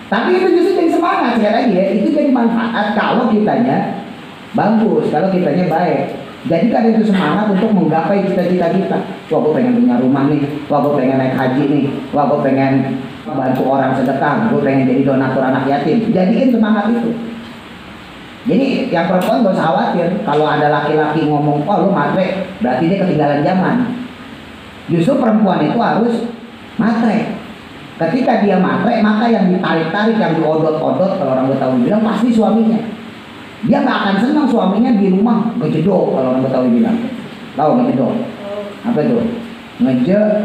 Tapi itu justru jadi semangat sekali lagi ya. Itu jadi manfaat kalau kitanya bagus, kalau kitanya baik. Jadi kan itu semangat untuk menggapai cita-cita kita. Wah gue pengen punya rumah nih, wah gue pengen naik haji nih, wah gue pengen bantu orang sedekah, gue pengen jadi donatur anak yatim. Jadiin semangat itu. Jadi yang perempuan gak usah khawatir kalau ada laki-laki ngomong, oh lu matre, berarti dia ketinggalan zaman. Justru perempuan itu harus matre. Ketika dia matre, maka yang ditarik-tarik, yang diodot-odot, kalau orang Betawi bilang pasti suaminya. Dia nggak akan senang suaminya di rumah ngejedok, kalau orang Betawi bilang. Tahu ngejedok? Apa itu? Ngejedok.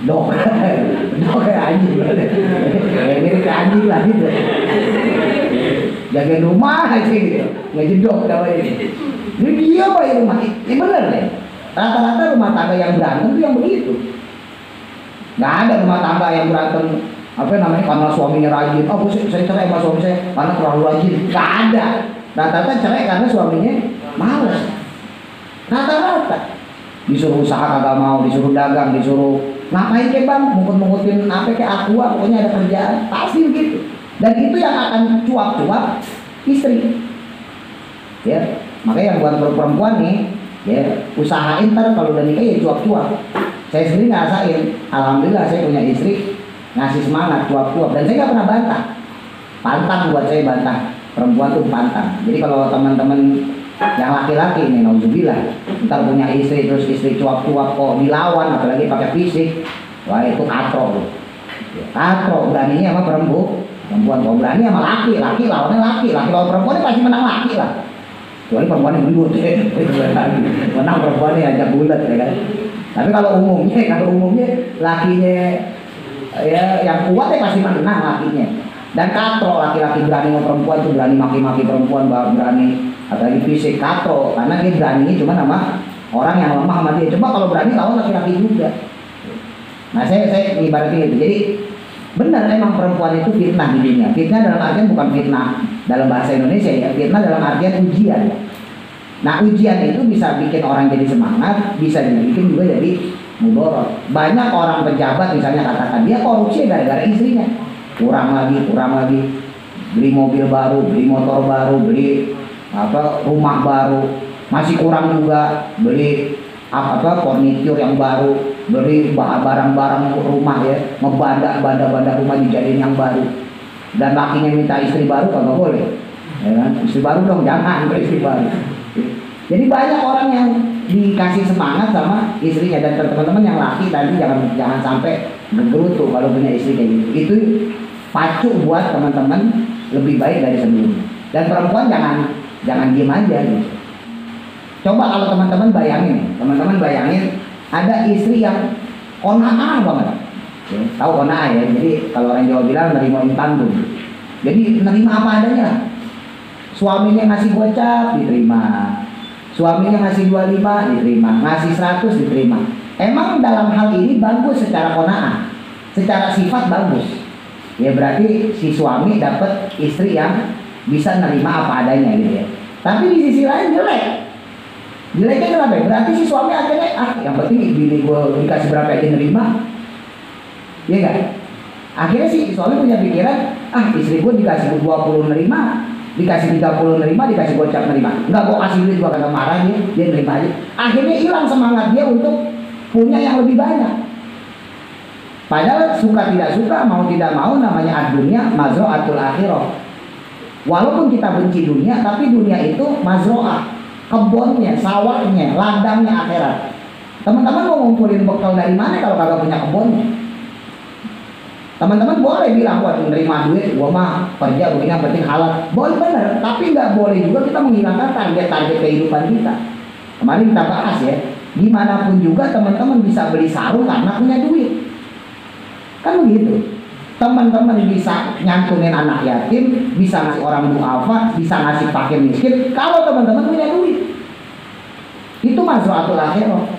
Dok kayak anjing. Mirip kayak anjing lah gitu. Jagain rumah aja gitu. Ngejedok namanya ini. Ini dia apa ya rumah? Ini bener deh. Rata-rata rumah tangga yang berantem itu yang begitu. Nggak ada rumah tangga yang berantem apa namanya karena suaminya rajin. Oh saya cerai sama suami saya karena terlalu rajin. Nggak ada. Rata-rata cerai karena suaminya males. Rata-rata disuruh usaha kagak mau, disuruh dagang, disuruh Ngapain ke bang, mungkut-mungkutin apa ke aqua, pokoknya ada kerjaan, pasti begitu. Dan itu yang akan cuap-cuap istri. Ya, makanya yang buat perempuan nih, ya usahain ntar kalau udah nikah ya cuap-cuap. Saya sendiri ngerasain, alhamdulillah saya punya istri ngasih semangat cuap-cuap dan saya nggak pernah bantah. Pantang buat saya bantah, perempuan tuh pantang. Jadi kalau teman-teman yang laki-laki nih, nauzubillah, ntar punya istri terus istri cuap-cuap kok dilawan, apalagi pakai fisik, wah itu katro. Katro, beraninya sama perempuan, kalau berani sama laki lawannya laki lawan perempuan pasti menang laki lah. Kecuali perempuan yang gendut, menang perempuannya ajak bulat ya kan. Tapi kalau umumnya lakinya ya yang kuat ya pasti menang lakinya. Dan katro, laki-laki berani sama perempuan tuh berani maki-maki perempuan, berani apalagi fisik katro, karena dia berani cuma sama orang yang lemah sama dia. Coba kalau berani lawan laki-laki juga. Nah saya ibaratnya itu. Jadi benar emang perempuan itu fitnah di dunia. Fitnah dalam artian bukan fitnah dalam bahasa Indonesia ya, fitnah dalam artian ujian. Nah ujian itu bisa bikin orang jadi semangat, bisa bikin juga jadi mudorot. Banyak orang pejabat misalnya katakan dia korupsi gara-gara istrinya. Kurang lagi, beli mobil baru, beli motor baru, beli rumah baru, masih kurang juga beli furnitur yang baru, beli barang-barang rumah ya, ngebanda rumah dijadiin yang baru. Dan lakinya minta istri baru kagak boleh, ya kan? Istri baru dong, jangan istri baru. Jadi banyak orang yang dikasih semangat sama istrinya. Dan teman-teman yang laki tadi jangan sampai bergerutu kalau punya istri kayak gitu. Itu pacu buat teman-teman lebih baik dari sebelumnya. Dan perempuan jangan diem aja gitu. Coba kalau teman-teman bayangin ada istri yang kona'ah banget. Ya, tahu kona'ah ya? Jadi kalau orang Jawa bilang nerima tanggung. Jadi nerima apa adanya. Suaminya ngasih gocap diterima. Suaminya ngasih 25 diterima, ngasih 100 diterima. Emang dalam hal ini bagus secara kona'ah. Secara sifat bagus. Ya berarti si suami dapat istri yang bisa nerima apa adanya gitu ya. Tapi di sisi lain jelek. Jeleknya kenapa? Berarti si suami akhirnya yang penting bini gue dikasih berapa aja nerima. Iya kan? Akhirnya si suami punya pikiran, istri gue dikasih 20 nerima, dikasih 30 nerima, dikasih gocap nerima. Enggak, gue kasih duit gue kagak marah dia nerima aja. Akhirnya hilang semangat dia untuk punya yang lebih banyak. Padahal suka tidak suka, mau tidak mau, namanya ad-dunya mazro'atul akhirah. Walaupun kita benci dunia, tapi dunia itu mazro'ah, kebunnya, sawahnya, ladangnya akhirat. Teman-teman mau ngumpulin bekal dari mana kalau kagak punya kebunnya? Teman-teman boleh bilang buat menerima duit, gua mah kerja begini yang penting halal. Boleh benar, tapi nggak boleh juga kita menghilangkan target kehidupan kita. Kemarin kita bahas ya, dimanapun juga teman-teman bisa beli sarung karena punya duit. Kan begitu. Teman-teman bisa nyantunin anak yatim, bisa ngasih orang duafa, bisa ngasih fakir miskin kalau teman-teman punya duit. Itu mazro'atul akhirah.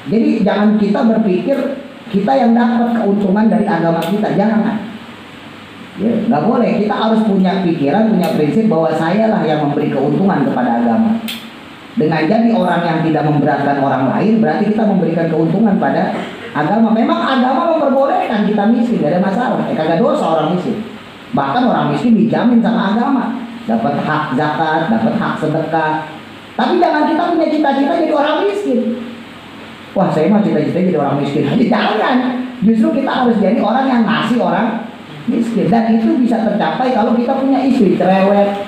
Jadi jangan kita berpikir kita yang dapat keuntungan dari agama kita, jangan. Ya, nggak boleh. Kita harus punya pikiran, punya prinsip bahwa saya lah yang memberi keuntungan kepada agama. Dengan jadi orang yang tidak memberatkan orang lain, berarti kita memberikan keuntungan pada agama. Memang agama memperbolehkan kita miskin, gak ada masalah. Kagak dosa orang miskin. Bahkan orang miskin dijamin sama agama, dapat hak zakat, dapat hak sedekah. Tapi jangan kita punya cita-cita jadi orang miskin. Wah, saya mah cita-cita jadi orang miskin aja. Jangan. Justru kita harus jadi orang yang ngasih orang miskin. Dan itu bisa tercapai kalau kita punya istri cerewet.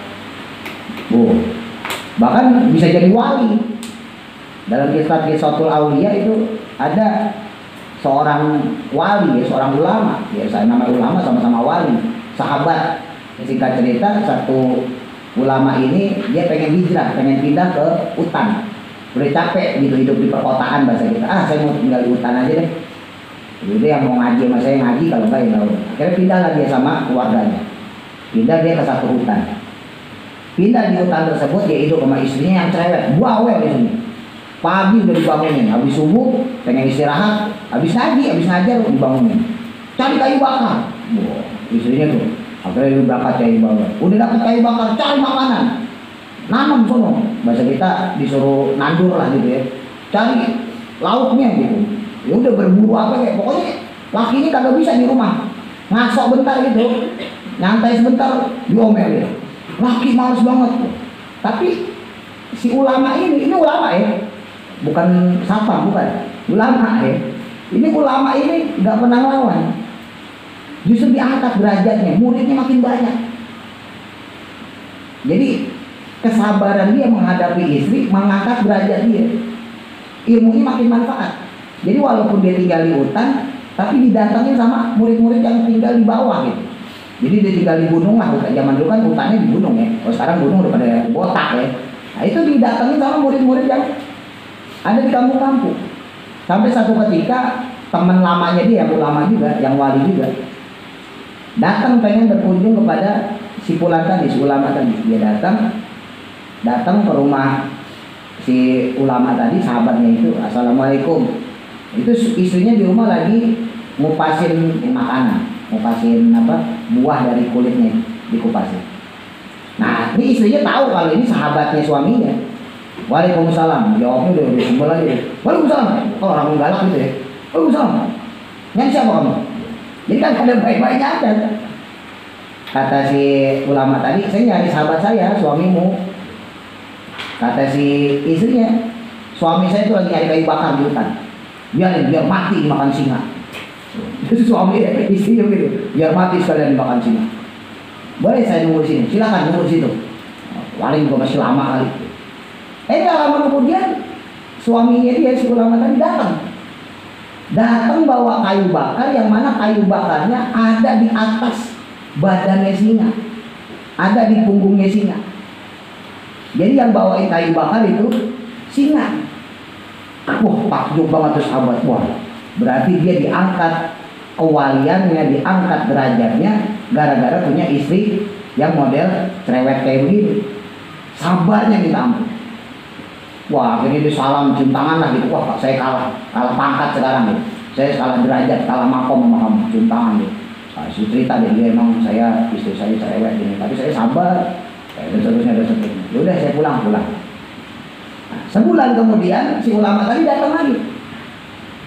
Bahkan bisa jadi wali. Dalam kisah Qisatul Aulia itu ada seorang wali, seorang ulama. Ya, saya nama ulama sama-sama wali, sahabat. Singkat cerita, satu ulama ini dia pengen hijrah, pengen pindah ke hutan. Udah capek gitu hidup di perkotaan bahasa kita. Saya mau tinggal di hutan aja deh. Jadi yang mau ngaji sama saya ngaji, kalau enggak ya udah. Akhirnya pindahlah dia sama keluarganya. Pindah dia ke satu hutan. Pindah di hutan tersebut dia hidup sama istrinya yang cerewet, bawel di sini. Pagi udah dibangunin, habis subuh pengen istirahat, habis ngaji, habis ngajar dibangunin. Cari kayu bakar. Istrinya tuh, akhirnya dia berangkat cari bakar. Udah dapat kayu bakar, cari makanan. Nanam sono, bahasa kita disuruh nandur lah gitu ya. Cari lauknya gitu. Ya udah berburu apa kayak, pokoknya laki ini kagak bisa di rumah, ngasok bentar gitu, nyantai sebentar, diomelin. Laki males banget. Tapi si ulama ini ulama ya, bukan satpam, bukan ulama ya. Ini ulama ini nggak pernah lawan, justru diangkat derajatnya, muridnya makin banyak. Jadi kesabaran dia menghadapi istri mengangkat derajat dia, ilmunya makin manfaat. Jadi walaupun dia tinggal di hutan, tapi didatangin sama murid-murid yang tinggal di bawah gitu. Jadi dia tinggal di gunung lah, zaman dulu kan hutannya di gunung ya. Kalau sekarang gunung udah pada botak ya. Nah itu didatangin sama murid-murid yang ada di kampung-kampung. Sampai satu ketika teman lamanya dia, yang ulama juga, yang wali juga, datang pengen berkunjung kepada si fulan tadi, si ulama tadi. Dia datang ke rumah si ulama tadi, sahabatnya itu. Assalamualaikum. Itu istrinya di rumah lagi ngupasin makanan, ngupasin buah dari kulitnya, dikupasin. Nah ini istrinya tahu kalau ini sahabatnya suaminya. Waalaikumsalam. Jawabnya udah sebel aja. Waalaikumsalam. Oh, orang galak gitu ya. Waalaikumsalam. Nyari siapa kamu? Jadi kan ada baik-baiknya aja. Kata si ulama tadi, saya nyari sahabat saya, suamimu. Kata si istrinya, suami saya itu lagi nyari kayu bakar di hutan. Biar mati dimakan singa. Itu suami istrinya gitu, biar mati sekalian dimakan singa. Boleh saya nunggu di sini? Silakan nunggu di situ. Paling juga masih lama kali. Gak lama kemudian suaminya dia, si ulama tadi datang bawa kayu bakar, yang mana kayu bakarnya ada di atas badannya singa, ada di punggungnya singa. Jadi yang bawain kayu bakar itu singa. Wah, takjub banget tuh sahabat. Wah, berarti dia diangkat kewaliannya, diangkat derajatnya gara-gara punya istri yang model cerewet kayak begini. Sabarnya minta ampun. Wah, ini dia salam cium tangan lah gitu. Wah, saya kalah pangkat sekarang gitu. Saya kalah derajat, kalah makom sama kamu, cium tangan gitu. Nah, si cerita dia emang istri saya cerewet ini, tapi saya sabar. Dan seterusnya. Yaudah saya pulang. Nah, sebulan kemudian si ulama tadi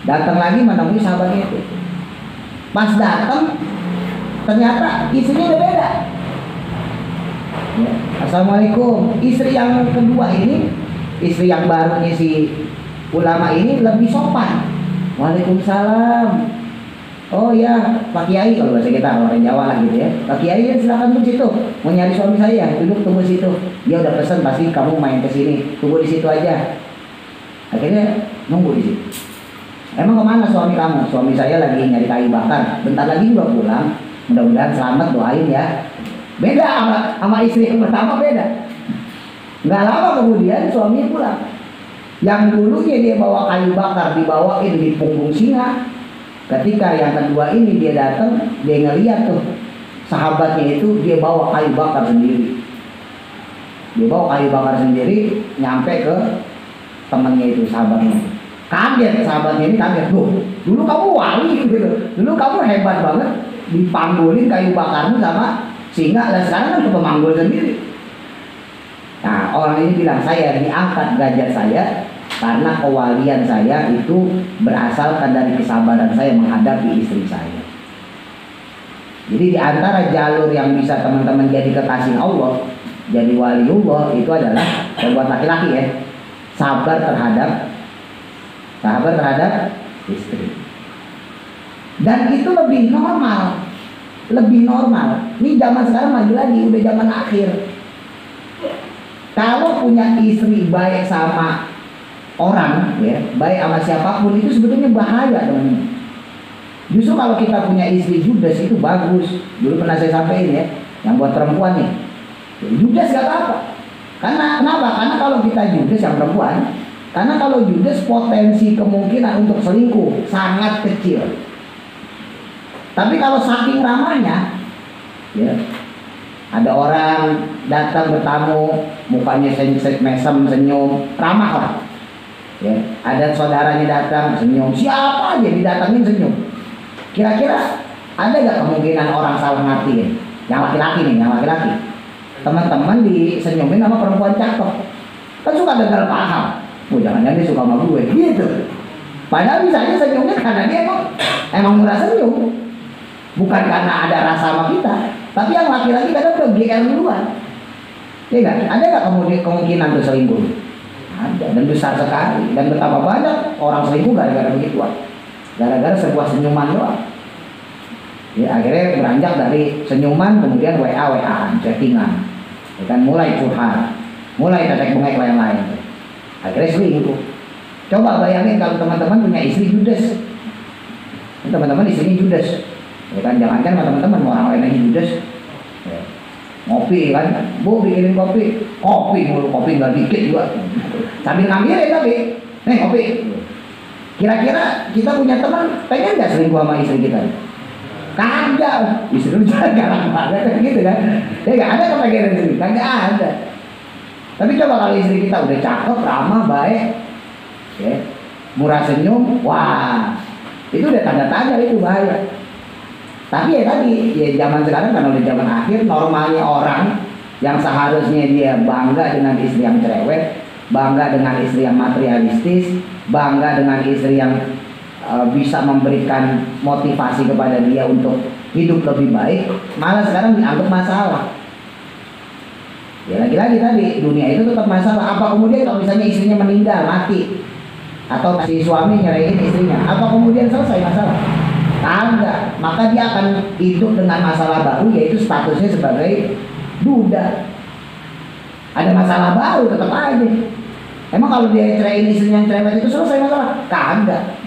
datang lagi menemui sahabatnya itu. Pas datang ternyata istrinya udah beda. Ya. Assalamualaikum. Istri yang kedua ini, istri yang barunya si ulama ini lebih sopan. Waalaikumsalam. Oh ya, Pak Kiai, kalau bahasa kita orang Jawa lah gitu ya. Pak Kiai ya, silakan tunggu situ. Mau nyari suami saya, duduk tunggu situ. Dia udah pesan, pasti kamu main ke sini. Tunggu di situ aja. Akhirnya nunggu di situ. Emang kemana suami kamu? Suami saya lagi nyari kayu bakar. Bentar lagi juga pulang. Mudah-mudahan selamat, doain ya. Beda sama istri yang pertama, beda. Nggak lama kemudian suaminya pulang. Yang dulunya dia bawa kayu bakar, dibawain di punggung singa. Ketika yang kedua ini dia datang, dia ngeliat tuh sahabatnya itu, dia bawa kayu bakar sendiri. Dia bawa kayu bakar sendiri, nyampe ke temannya itu, sahabatnya. Kaget sahabatnya ini, kaget. Dulu kamu wali gitu. Dulu kamu hebat banget, dipanggulin kayu bakarmu sama singa. Dan sekarang kan pemanggul sendiri. Nah, orang ini bilang, saya diangkat derajat saya karena kewalian saya itu berasalkan dari kesabaran saya menghadapi istri saya. Jadi di antara jalur yang bisa teman-teman jadi kekasih Allah, jadi waliullah, itu adalah buat laki-laki ya, sabar terhadap istri. Dan itu lebih normal. Ini zaman sekarang lagi udah zaman akhir. Kalau punya istri baik sama orang ya, baik sama siapapun, itu sebetulnya bahaya teman-teman. Justru kalau kita punya istri judes itu bagus. Dulu pernah saya sampaikan ya, yang buat perempuan nih, judes gak apa-apa. Karena kenapa? Karena kalau kita judes yang perempuan, karena kalau judes potensi kemungkinan untuk selingkuh sangat kecil. Tapi kalau saking ramahnya, ya, ada orang datang bertamu, mukanya mesem, senyum, ramah lah. Ya, ada saudaranya datang, senyum, siapa aja didatangin senyum. Kira-kira ada gak kemungkinan orang salah ngerti ya? Yang laki-laki. Teman-teman disenyumin sama perempuan cakep, kan suka gagal paham. Oh, jangan-jangan dia suka sama gue, gitu. Padahal misalnya senyumnya karena dia emang murah senyum, bukan karena ada rasa sama kita. Tapi yang laki-laki kadang udah GR duluan. Ya nggak? Ada nggak kemudian kemungkinan tuh selingkuh? Ada, dan besar sekali. Dan betapa banyak orang selingkuh gara-gara begituan, gara-gara sebuah senyuman doang. Ya, akhirnya beranjak dari senyuman kemudian WA-WA, chattingan, ya kan, mulai curhat, mulai tetek bengek lain-lain. Akhirnya selingkuh. Coba bayangin kalau teman-teman punya istri judes, teman-teman istrinya judes, ya kan, jangankan teman-teman orang lain yang judes, ya. Ngopi kan, Bu bikinin kopi mulu, kopi nggak dikit juga, sambil ngambil ya tapi, nih kopi. Kira-kira kita punya teman pengen nggak selingkuh sama istri kita? Kagak, istri lu jangan galak banget gitu kan? Ya nggak ada kepengenan itu, kagak ada. Tapi coba kalau istri kita udah cakep, ramah, baik, ya, murah senyum, wah, itu udah tanda-tanda itu bahaya. Tapi ya tadi, ya zaman sekarang kan udah zaman akhir, normalnya orang yang seharusnya dia bangga dengan istri yang cerewet, bangga dengan istri yang materialistis, bangga dengan istri yang bisa memberikan motivasi kepada dia untuk hidup lebih baik, malah sekarang dianggap masalah. Ya lagi-lagi tadi, dunia itu tetap masalah. Apa kemudian kalau misalnya istrinya meninggal, mati, atau si suami nyerahin istrinya, apa kemudian selesai masalah? Enggak, maka dia akan hidup dengan masalah baru, yaitu statusnya sebagai duda. Ada masalah baru tetap aja. Emang kalau dia ceraiin istrinya yang cerewet itu selesai masalah? Kagak.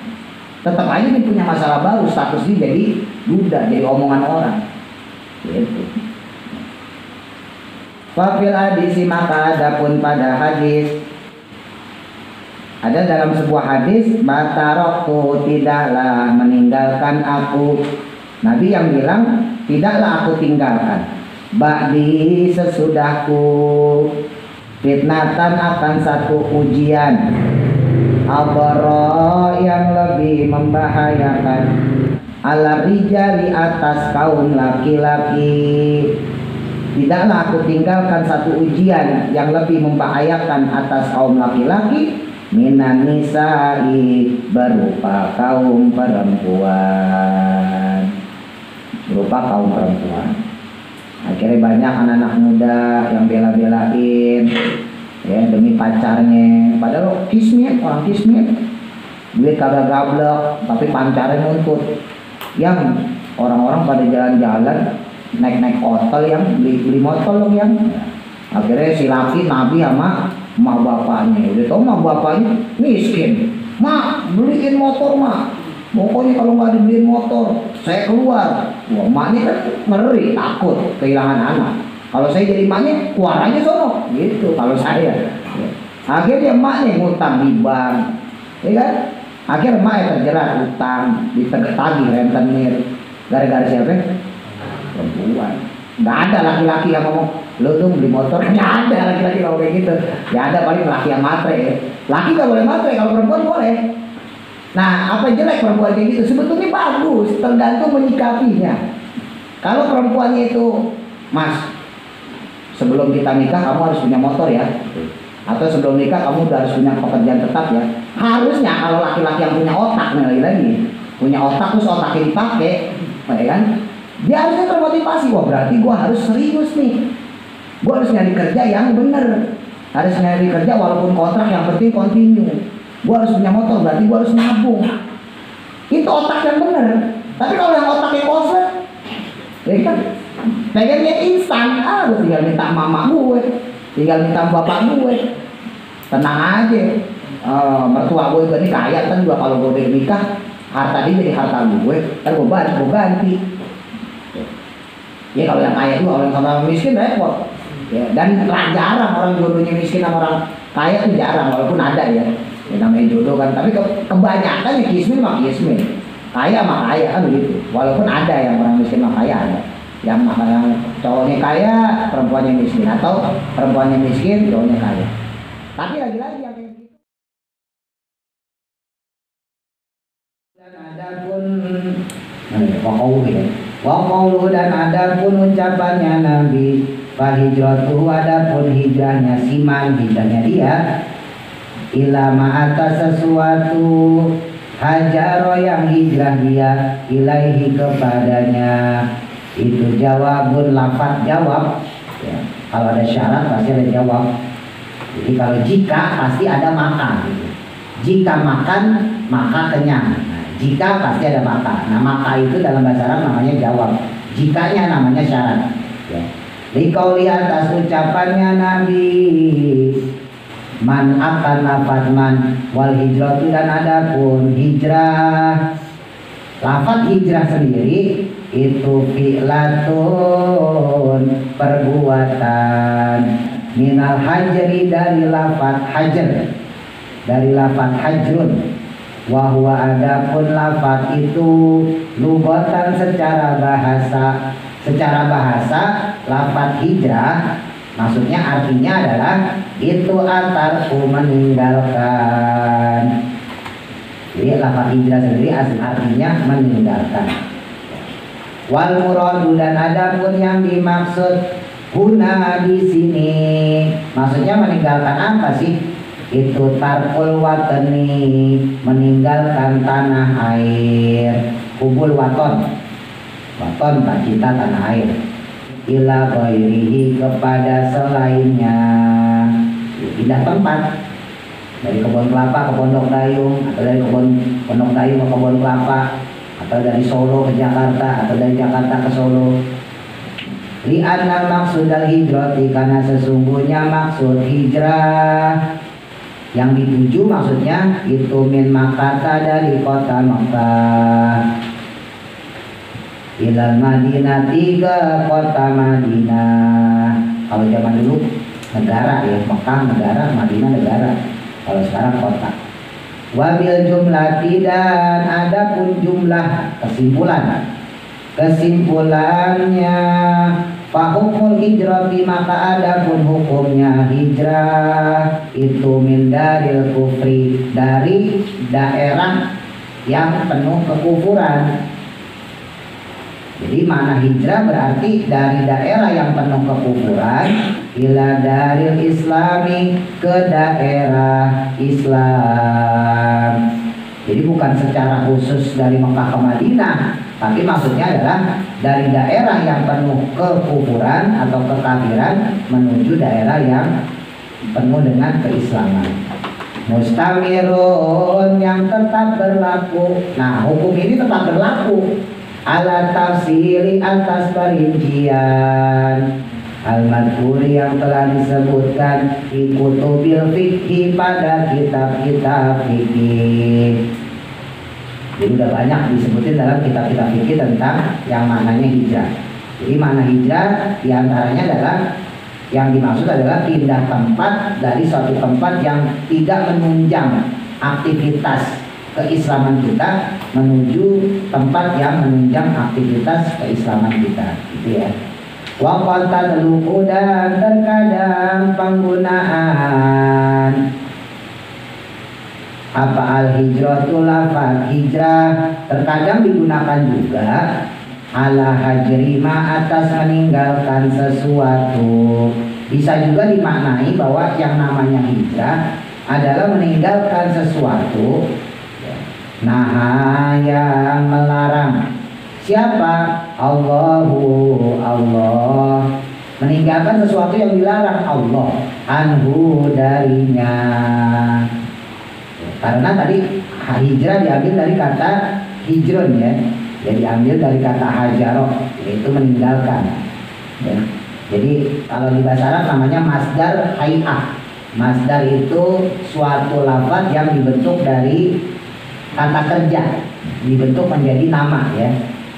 Tetap aja dia punya masalah baru, statusnya jadi duda, jadi omongan orang. Gitu. Wafil hadisi, maka adapun pada hadis, ada dalam sebuah hadis, batarokku, tidaklah meninggalkan aku. Nabi yang bilang, tidaklah aku tinggalkan ba'di, sesudahku, fitnatan, akan satu ujian, abara, yang lebih membahayakan, ala rijali, atas kaum laki-laki. Tidaklah aku tinggalkan satu ujian yang lebih membahayakan atas kaum laki-laki, minan nisa'i, berupa kaum perempuan, Akhirnya banyak anak-anak muda yang bela-belain, ya, demi pacarnya, padahal kismin, orang kismin, duit kagak gablok tapi pacarnya nuntut. Yang orang-orang pada jalan-jalan naik-naik hotel, yang beli motor loh, yang akhirnya si laki nabi sama mak bapaknya. Udah tau mak bapaknya miskin, mak beliin motor mak, pokoknya kalau nggak dibeliin motor saya keluar. Wah, maknya kan ngeri, takut kehilangan anak. Kalau saya jadi maknya, keluar aja sono gitu kalau saya. Akhirnya maknya ngutang di bank, ya kan? Akhirnya maknya terjerat utang, ditagih rentenir, gara-gara siapa? Perempuan. Nggak ada laki-laki yang ngomong, lo tuh beli motor. Nggak ada laki-laki kalau kayak gitu. Ya ada paling laki yang matre, ya. Laki nggak boleh matre, kalau perempuan boleh. Nah, apa jelek perempuan kayak gitu? Sebetulnya bagus, tergantung menyikapinya. Kalau perempuannya itu, Mas, sebelum kita nikah kamu harus punya motor ya, atau sebelum nikah kamu udah harus punya pekerjaan tetap ya. Harusnya kalau laki-laki yang punya otak, nih lagi punya otak, terus otaknya dipakai, ya kan? Dia harusnya termotivasi. Wah, berarti gue harus serius nih, gue harus nyari kerja yang bener, harus nyari kerja walaupun kontrak, yang penting continue. Gue harus punya motor, berarti gue harus nabung. Itu otak yang bener. Tapi kalau yang otaknya koslet, ya kan, pengennya instan, gue tinggal minta mama gue, tinggal minta bapak gue, tenang aja. Mertua gue juga nih kaya kan, juga kalau gue udah nikah, harta dia jadi harta gue, kan gue ganti. Ya kalau yang kaya juga, kalau yang sama miskin repot. Ya, dan jarang orang jodohnya miskin sama orang kaya tuh jarang, walaupun ada ya. Ya namanya jodoh kan, tapi kebanyakan ya kismin mah kismin, kaya mah kaya kan begitu. Walaupun ada yang orang miskin mah kaya, ada yang cowoknya kaya, perempuannya miskin, atau perempuannya miskin, cowoknya kaya. Tapi lagi-lagi yang kayak gitu. Dan ada pun waqauluhu, dan ada pun ucapannya Nabi, fahijratuhu, ada pun hijrahnya siman, hijrahnya dia, ila ma'ata sesuatu, hajaro yang hijrah dia ilaihi kepadanya. Itu jawabun, lafaz jawab ya. Kalau ada syarat pasti ada jawab. Jadi kalau jika pasti ada maka gitu. Jika makan maka kenyang. Nah, jika pasti ada maka. Nah, maka itu dalam bahasa Arab namanya jawab. Jikanya namanya syarat ya. Liqauli atas ucapannya Nabi, man akan lafaz man wal hijratu, dan adapun hijrah. Lafaz hijrah sendiri itu fi'latun, perbuatan, minal hajri, dari lafaz hajar, dari lafaz hajrun. Wahwa adapun lafaz itu lugatan, secara bahasa. Secara bahasa lafaz hijrah maksudnya artinya adalah itu atarku, meninggalkan. Jadi lafaz hijrah sendiri artinya meninggalkan. Wal muradu, dan adapun yang dimaksud huna di sini, maksudnya meninggalkan apa sih? Itu tarkul watani, meninggalkan tanah air. Kubul waton, waton cinta tanah air. Ila ghairihi, kepada selainnya. Pindah tempat, dari kebun kelapa ke Pondok Dayung, atau dari Pondok Dayung ke kebun kelapa, atau dari Solo ke Jakarta, atau dari Jakarta ke Solo. Li'anna maksudal hijrati, karena sesungguhnya maksud hijrah yang dituju maksudnya itu min Makkah, dari kota Makkah, ilal Madinah, ke kota Madinah. Kalau zaman dulu negara ya, Makkah negara, Madinah negara. Kalau sekarang kota. Wabil jumlati, dan adapun jumlah, kesimpulannya fahukmul hijrati, maka adapun hukumnya hijrah itu min daril kufri, dari daerah yang penuh kekufuran. Jadi mana hijrah berarti dari daerah yang penuh kekufuran ila daril islami, ke daerah Islam. Jadi bukan secara khusus dari Mekah ke Madinah, tapi maksudnya adalah dari daerah yang penuh kekufuran atau kekafiran menuju daerah yang penuh dengan keislaman. Mustamirun, yang tetap berlaku. Nah, hukum ini tetap berlaku ala tafsiri, atas perincian al-madhuri yang telah disebutkan di kutubil fikhi, pada kitab-kitab fikih. Jadi udah banyak disebutin dalam kitab-kitab fikih tentang yang maknanya hijrah. Jadi makna hijrah diantaranya adalah, yang dimaksud adalah pindah tempat dari suatu tempat yang tidak menunjang aktivitas keislaman kita menuju tempat yang menunjang aktivitas keislaman kita, gitu ya. Wa qataluhu, dan terkadang penggunaan apa al-hijratu, lafaz hijrah terkadang digunakan juga ala hajrima, atas meninggalkan sesuatu. Bisa juga dimaknai bahwa yang namanya hijrah adalah meninggalkan sesuatu. Nah, yang melarang siapa? Allahu, Allah. Meninggalkan sesuatu yang dilarang Allah, anhu, darinya. Karena tadi hijrah diambil dari kata hijrun ya, jadi diambil dari kata hajaro, yaitu meninggalkan ya. Jadi kalau di bahasa Arab namanya masdar hay'ah. Masdar itu suatu lafaz yang dibentuk dari kata kerja, dibentuk menjadi nama ya.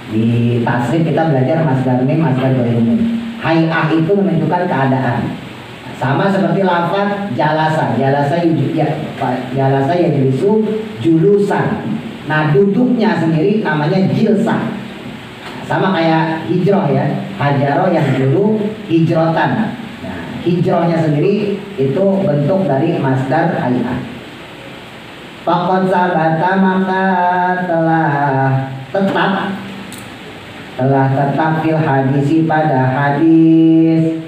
Di tasrif kita belajar masdar mim, masdar ghairul mim. Hay'ah itu menentukan keadaan. Sama seperti lafaz jalasa, jalasa ya jilisu, julusan. Nah, duduknya sendiri namanya jilsah. Sama kayak hijrah ya, hajaro yang dulu hijrotan. Nah, hijrahnya sendiri itu bentuk dari masdar hay'ah. Faqad sabata, maka telah tetap fil hadisi, pada hadis.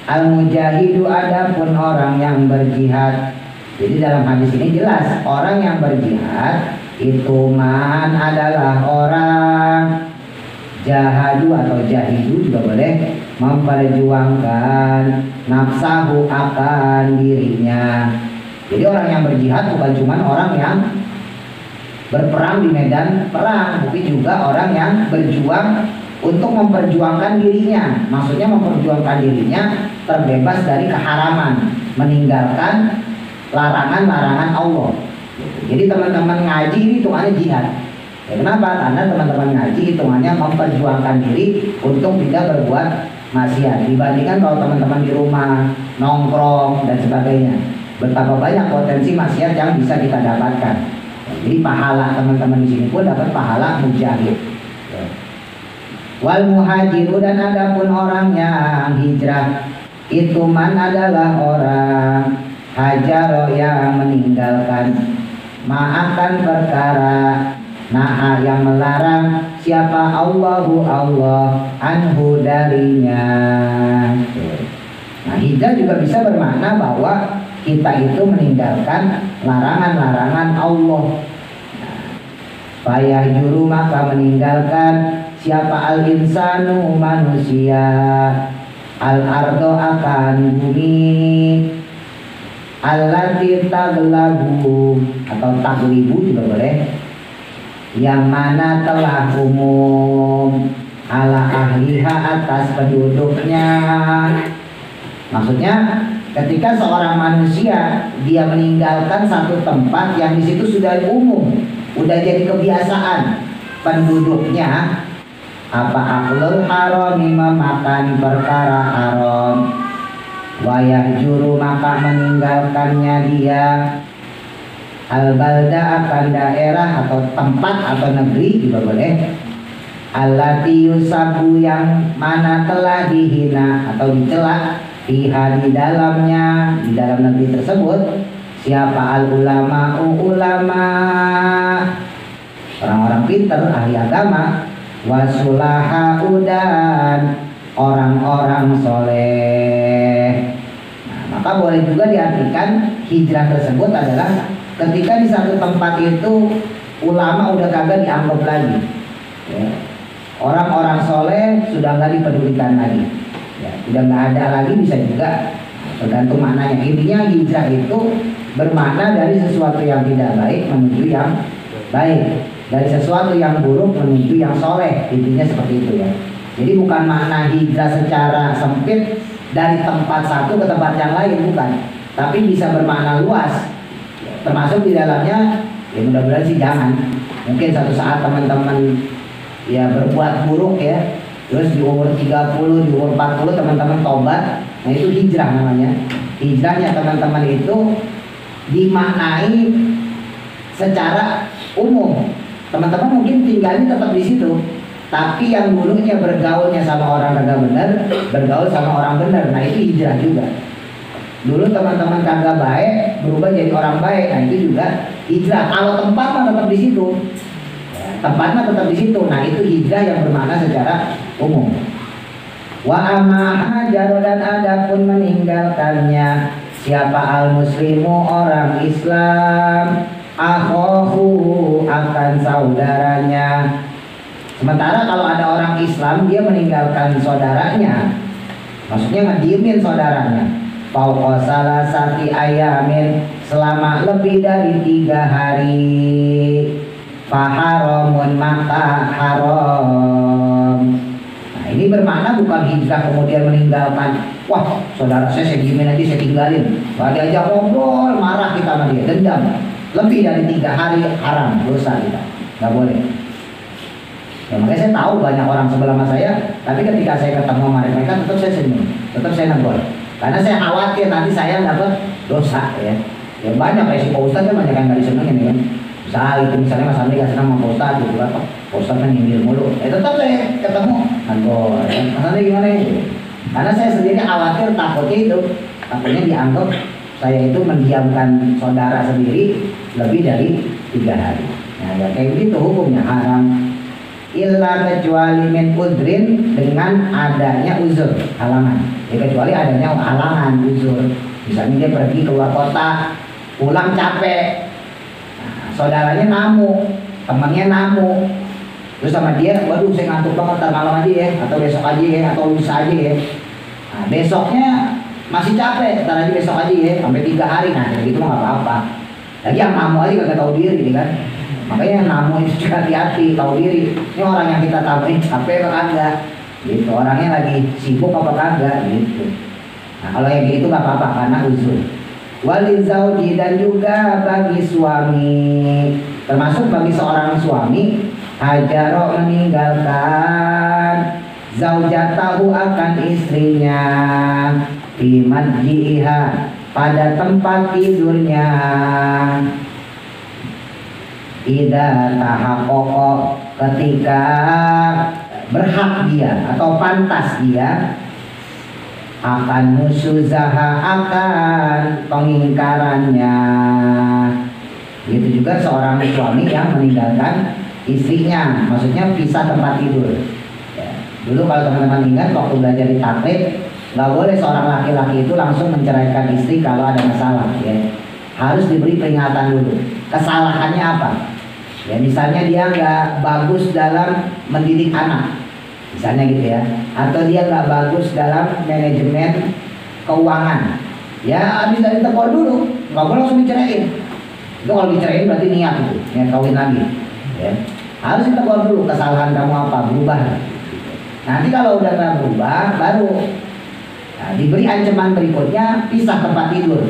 Al-mujahidu, adapun orang yang berjihad, Jadi dalam hadis ini jelas orang yang berjihad itu man adalah orang jahadu atau jahidu juga boleh, memperjuangkan nafsahu akan dirinya. Jadi orang yang berjihad bukan cuma orang yang berperang di medan perang, tapi juga orang yang berjuang untuk memperjuangkan dirinya. Maksudnya memperjuangkan dirinya terbebas dari keharaman, meninggalkan larangan-larangan Allah. Jadi teman-teman ngaji ini hitungannya jihad. Ya, kenapa? Karena teman-teman ngaji hitungannya memperjuangkan diri untuk tidak berbuat maksiat. Dibandingkan kalau teman-teman di rumah nongkrong dan sebagainya, betapa banyak potensi maksiat yang bisa kita dapatkan. Jadi pahala teman-teman di sini pun dapat pahala mujahid. Wal muhajiru, dan adapun orang yang hijrah itu man adalah orang hajaro yang meninggalkan ma'akan perkara naha yang melarang siapa Allahu Allah anhu darinya. Nah, hijrah juga bisa bermakna bahwa kita itu meninggalkan larangan-larangan Allah. Fayah juru, maka meninggalkan siapa al insanu manusia al ardo akan bumi allati taglabu atau taglibu juga boleh, yang mana telah umum ala ahliha atas penduduknya. Maksudnya ketika seorang manusia dia meninggalkan satu tempat yang di situ sudah umum, udah jadi kebiasaan penduduknya, apa aklul harami, memakan perkara haram, wayah juru, maka meninggalkannya dia al-balda akan daerah atau tempat atau negeri juga boleh, allati yusabu, yang mana telah dihina atau dicela, fiha di dalamnya, di dalam negeri tersebut, siapa al ulama, ulama orang-orang pintar ahli agama, wasulaha, dan orang-orang soleh. Nah, maka boleh juga diartikan hijrah tersebut adalah ketika di satu tempat itu ulama udah kagak dianggap lagi, ya. Orang-orang soleh sudah nggak dipedulikan lagi, ya. Udah nggak ada lagi, bisa juga tergantung maknanya. Intinya hijrah itu bermakna dari sesuatu yang tidak baik menuju yang baik, dari sesuatu yang buruk menuju yang soleh. Intinya seperti itu, ya. Jadi bukan makna hijrah secara sempit dari tempat satu ke tempat yang lain, bukan, tapi bisa bermakna luas. Termasuk di dalamnya, ya mudah-mudahan sih jangan. Mungkin satu saat teman-teman ya berbuat buruk, ya, terus di umur 30, di umur 40 teman-teman tobat. Nah, itu hijrah namanya. Hijrahnya teman-teman itu dimaknai secara umum. Teman-teman mungkin tinggalnya tetap di situ, tapi yang dulunya bergaulnya sama orang kagak benar, bergaul sama orang benar. Nah, itu hijrah juga. Dulu teman-teman kagak baik, berubah jadi orang baik. Nah, itu juga hijrah. Kalau tempat mah tetap di situ, tempatnya tetap di situ. Nah, itu hijrah yang bermakna secara umum. Wa amma hajar, dan adapun meninggalkannya siapa al muslimu, orang Islam, akhahu, akan saudaranya. Sementara kalau ada orang Islam dia meninggalkan saudaranya, maksudnya ngediemin saudaranya, fauqa salasati ayamin, selama lebih dari 3 hari, faharamun, maka haram. Nah, ini bermakna bukan hijrah kemudian meninggalkan, wah saudara saya diemin aja, saya tinggalin, gak diajak ngobrol, marah kita sama dia, dendam. Lebih dari 3 hari haram, dosa kita, gak boleh. Ya, makanya saya tahu banyak orang sebelah sama saya, tapi ketika saya ketemu sama mereka tetap saya senyum, tetap saya negur, karena saya khawatir nanti saya dapat dosa, ya. Ya banyak kayak si Pak Ustadz kan banyak yang nggak disenengin, ya kan. Misalnya Mas Andi nggak senang sama Pak Ustadz gitu kan, Pak Ustadz kan nyindir mulu, tetap saya ketemu negur, ya. Mas Andi gimana gitu? Karena saya sendiri khawatir, takutnya itu, takutnya dianggap saya itu mendiamkan saudara sendiri lebih dari 3 hari. Nah, ya kayak gitu hukumnya haram. Illa, kecuali min udrin, dengan adanya uzur, halangan. Ya, kecuali adanya halangan, uzur. Misalnya dia pergi keluar kota, pulang capek, nah, saudaranya namu, temannya namu, terus sama dia, waduh saya ngantuk banget, ntar malam aja ya, atau besok aja ya, atau lusa aja ya. Nah, besoknya masih capek, ntar aja besok aja ya, sampai 3 hari, nah kayak gitu mah nggak apa-apa. Lagi yang namu aja kagak tahu diri kan, makanya yang namu itu juga hati-hati, tahu diri. Ini orang yang kita tamuin capek apa kagak, gitu. Orangnya lagi sibuk apa kagak, gitu. Nah kalau yang gitu nggak apa-apa karena uzur. Walizauji dan juga bagi suami, termasuk bagi seorang suami, hajaro meninggalkan zaujatahu akan istrinya, bimadjiha pada tempat tidurnya, ida tahakoko ketika berhak dia atau pantas dia, akan nusuzaha akan pengingkarannya. Begitu juga seorang suami yang meninggalkan istrinya, maksudnya pisah tempat tidur ya. Dulu kalau teman-teman ingat waktu belajar di takrib, nggak boleh seorang laki-laki itu langsung menceraikan istri kalau ada masalah ya. Harus diberi peringatan dulu. Kesalahannya apa ya, misalnya dia nggak bagus dalam mendidik anak misalnya gitu ya, atau dia nggak bagus dalam manajemen keuangan ya, habis dari tekor dulu, nggak boleh langsung diceraiin. Itu kalau diceraiin berarti niat itu, niat kawin lagi ya. Harus ditekor dulu, kesalahan kamu apa, berubah. Nanti kalau udah nggak berubah baru diberi ancaman berikutnya, pisah tempat tidur.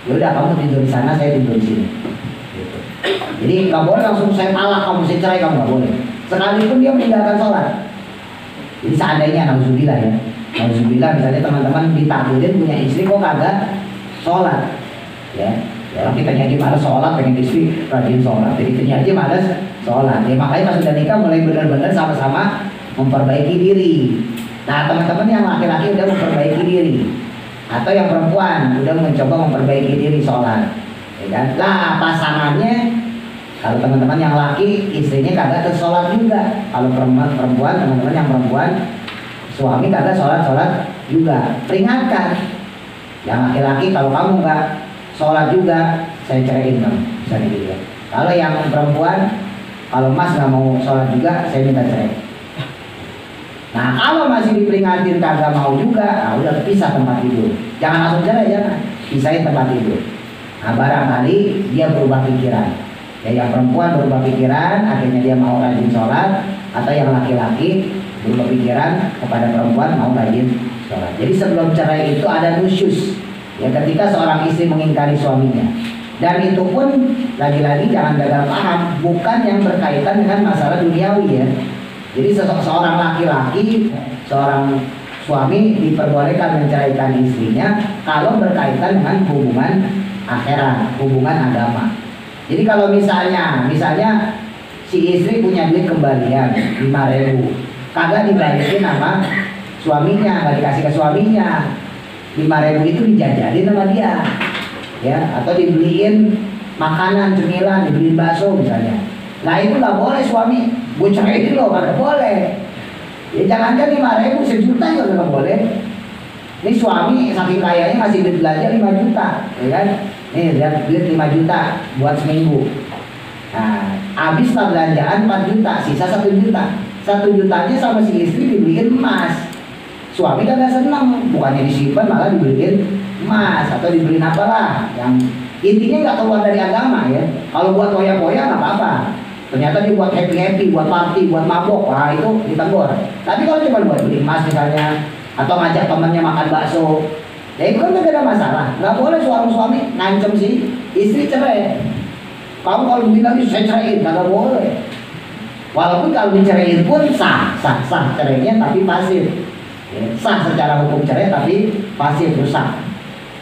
Ya udah kamu tidur di sana, saya tidur di sini gitu. Jadi nggak boleh langsung saya talak kamu, saya cerai kamu, nggak boleh. Sekalipun dia meninggalkan sholat. Jadi seandainya, nauzubillah ya, nauzubillah misalnya teman-teman ditakdirin punya istri kok kagak sholat ya, ya kita nyanyi malas sholat, pengen istri rajin sholat, jadi kita aja malas sholat ya. Makanya pas sudah nikah mulai benar-benar sama-sama memperbaiki diri. Nah teman-teman yang laki-laki udah memperbaiki diri, atau yang perempuan udah mencoba memperbaiki diri sholat ya kan? Lah pasangannya, kalau teman-teman yang laki istrinya kagak tersolat juga. Kalau perempuan teman-teman yang perempuan suami kagak sholat juga, peringatkan. Yang laki-laki kalau kamu nggak sholat juga saya ceraiin kamu, misalnya gitu ya. Kalau yang perempuan, kalau mas nggak mau sholat juga saya minta cerai. Nah kalau masih diperingatin kagak mau juga, nah udah pisah tempat tidur. Jangan langsung cerai, jangan, pisahin tempat tidur. Nah barangkali dia berubah pikiran ya, yang perempuan berubah pikiran akhirnya dia mau rajin sholat, atau yang laki-laki berubah pikiran kepada perempuan mau rajin sholat. Jadi sebelum cerai itu ada nusyus ya, ketika seorang istri mengingkari suaminya. Dan itu pun lagi-lagi jangan gagal paham, bukan yang berkaitan dengan masalah duniawi ya. Jadi seorang laki-laki, seorang suami diperbolehkan menceraikan istrinya kalau berkaitan dengan hubungan akhirat, hubungan agama. Jadi kalau misalnya si istri punya duit kembalian 5.000, kagak dibalikin sama suaminya, nggak dikasih ke suaminya, 5.000 itu dijajalin sama dia ya, atau dibeliin makanan, cemilan, dibeliin bakso misalnya. Nah itu nggak boleh suami, gue ceraiin loh, nggak boleh ya. Jangankan 5.000, 1 juta juga nggak boleh. Ini suami saking kayanya ngasih duit belanja 5 juta ya kan. Nih lihat duit 5 juta buat seminggu. Nah, habislah belanjaan 4 juta, sisa 1 juta. 1 jutanya sama si istri dibeliin emas. Suami kan gak senang, bukannya disimpan malah dibeliin emas atau dibeliin apalah yang intinya nggak keluar dari agama ya. Kalau buat poya-poya nggak apa-apa. Ternyata dia buat happy-happy, buat party, buat mabok, wah itu ditegur. Tapi kalau cuma buat beli emas misalnya, atau ngajak temannya makan bakso, ya itu kan gak ada masalah. Nggak boleh seorang suami ngancem si istri cerai. Kamu kalau begini lagi saya ceraiin, nggak boleh. Walaupun kalau diceraiin pun sah cerainya tapi pasif. Ya, sah secara hukum cerai tapi pasif, rusak.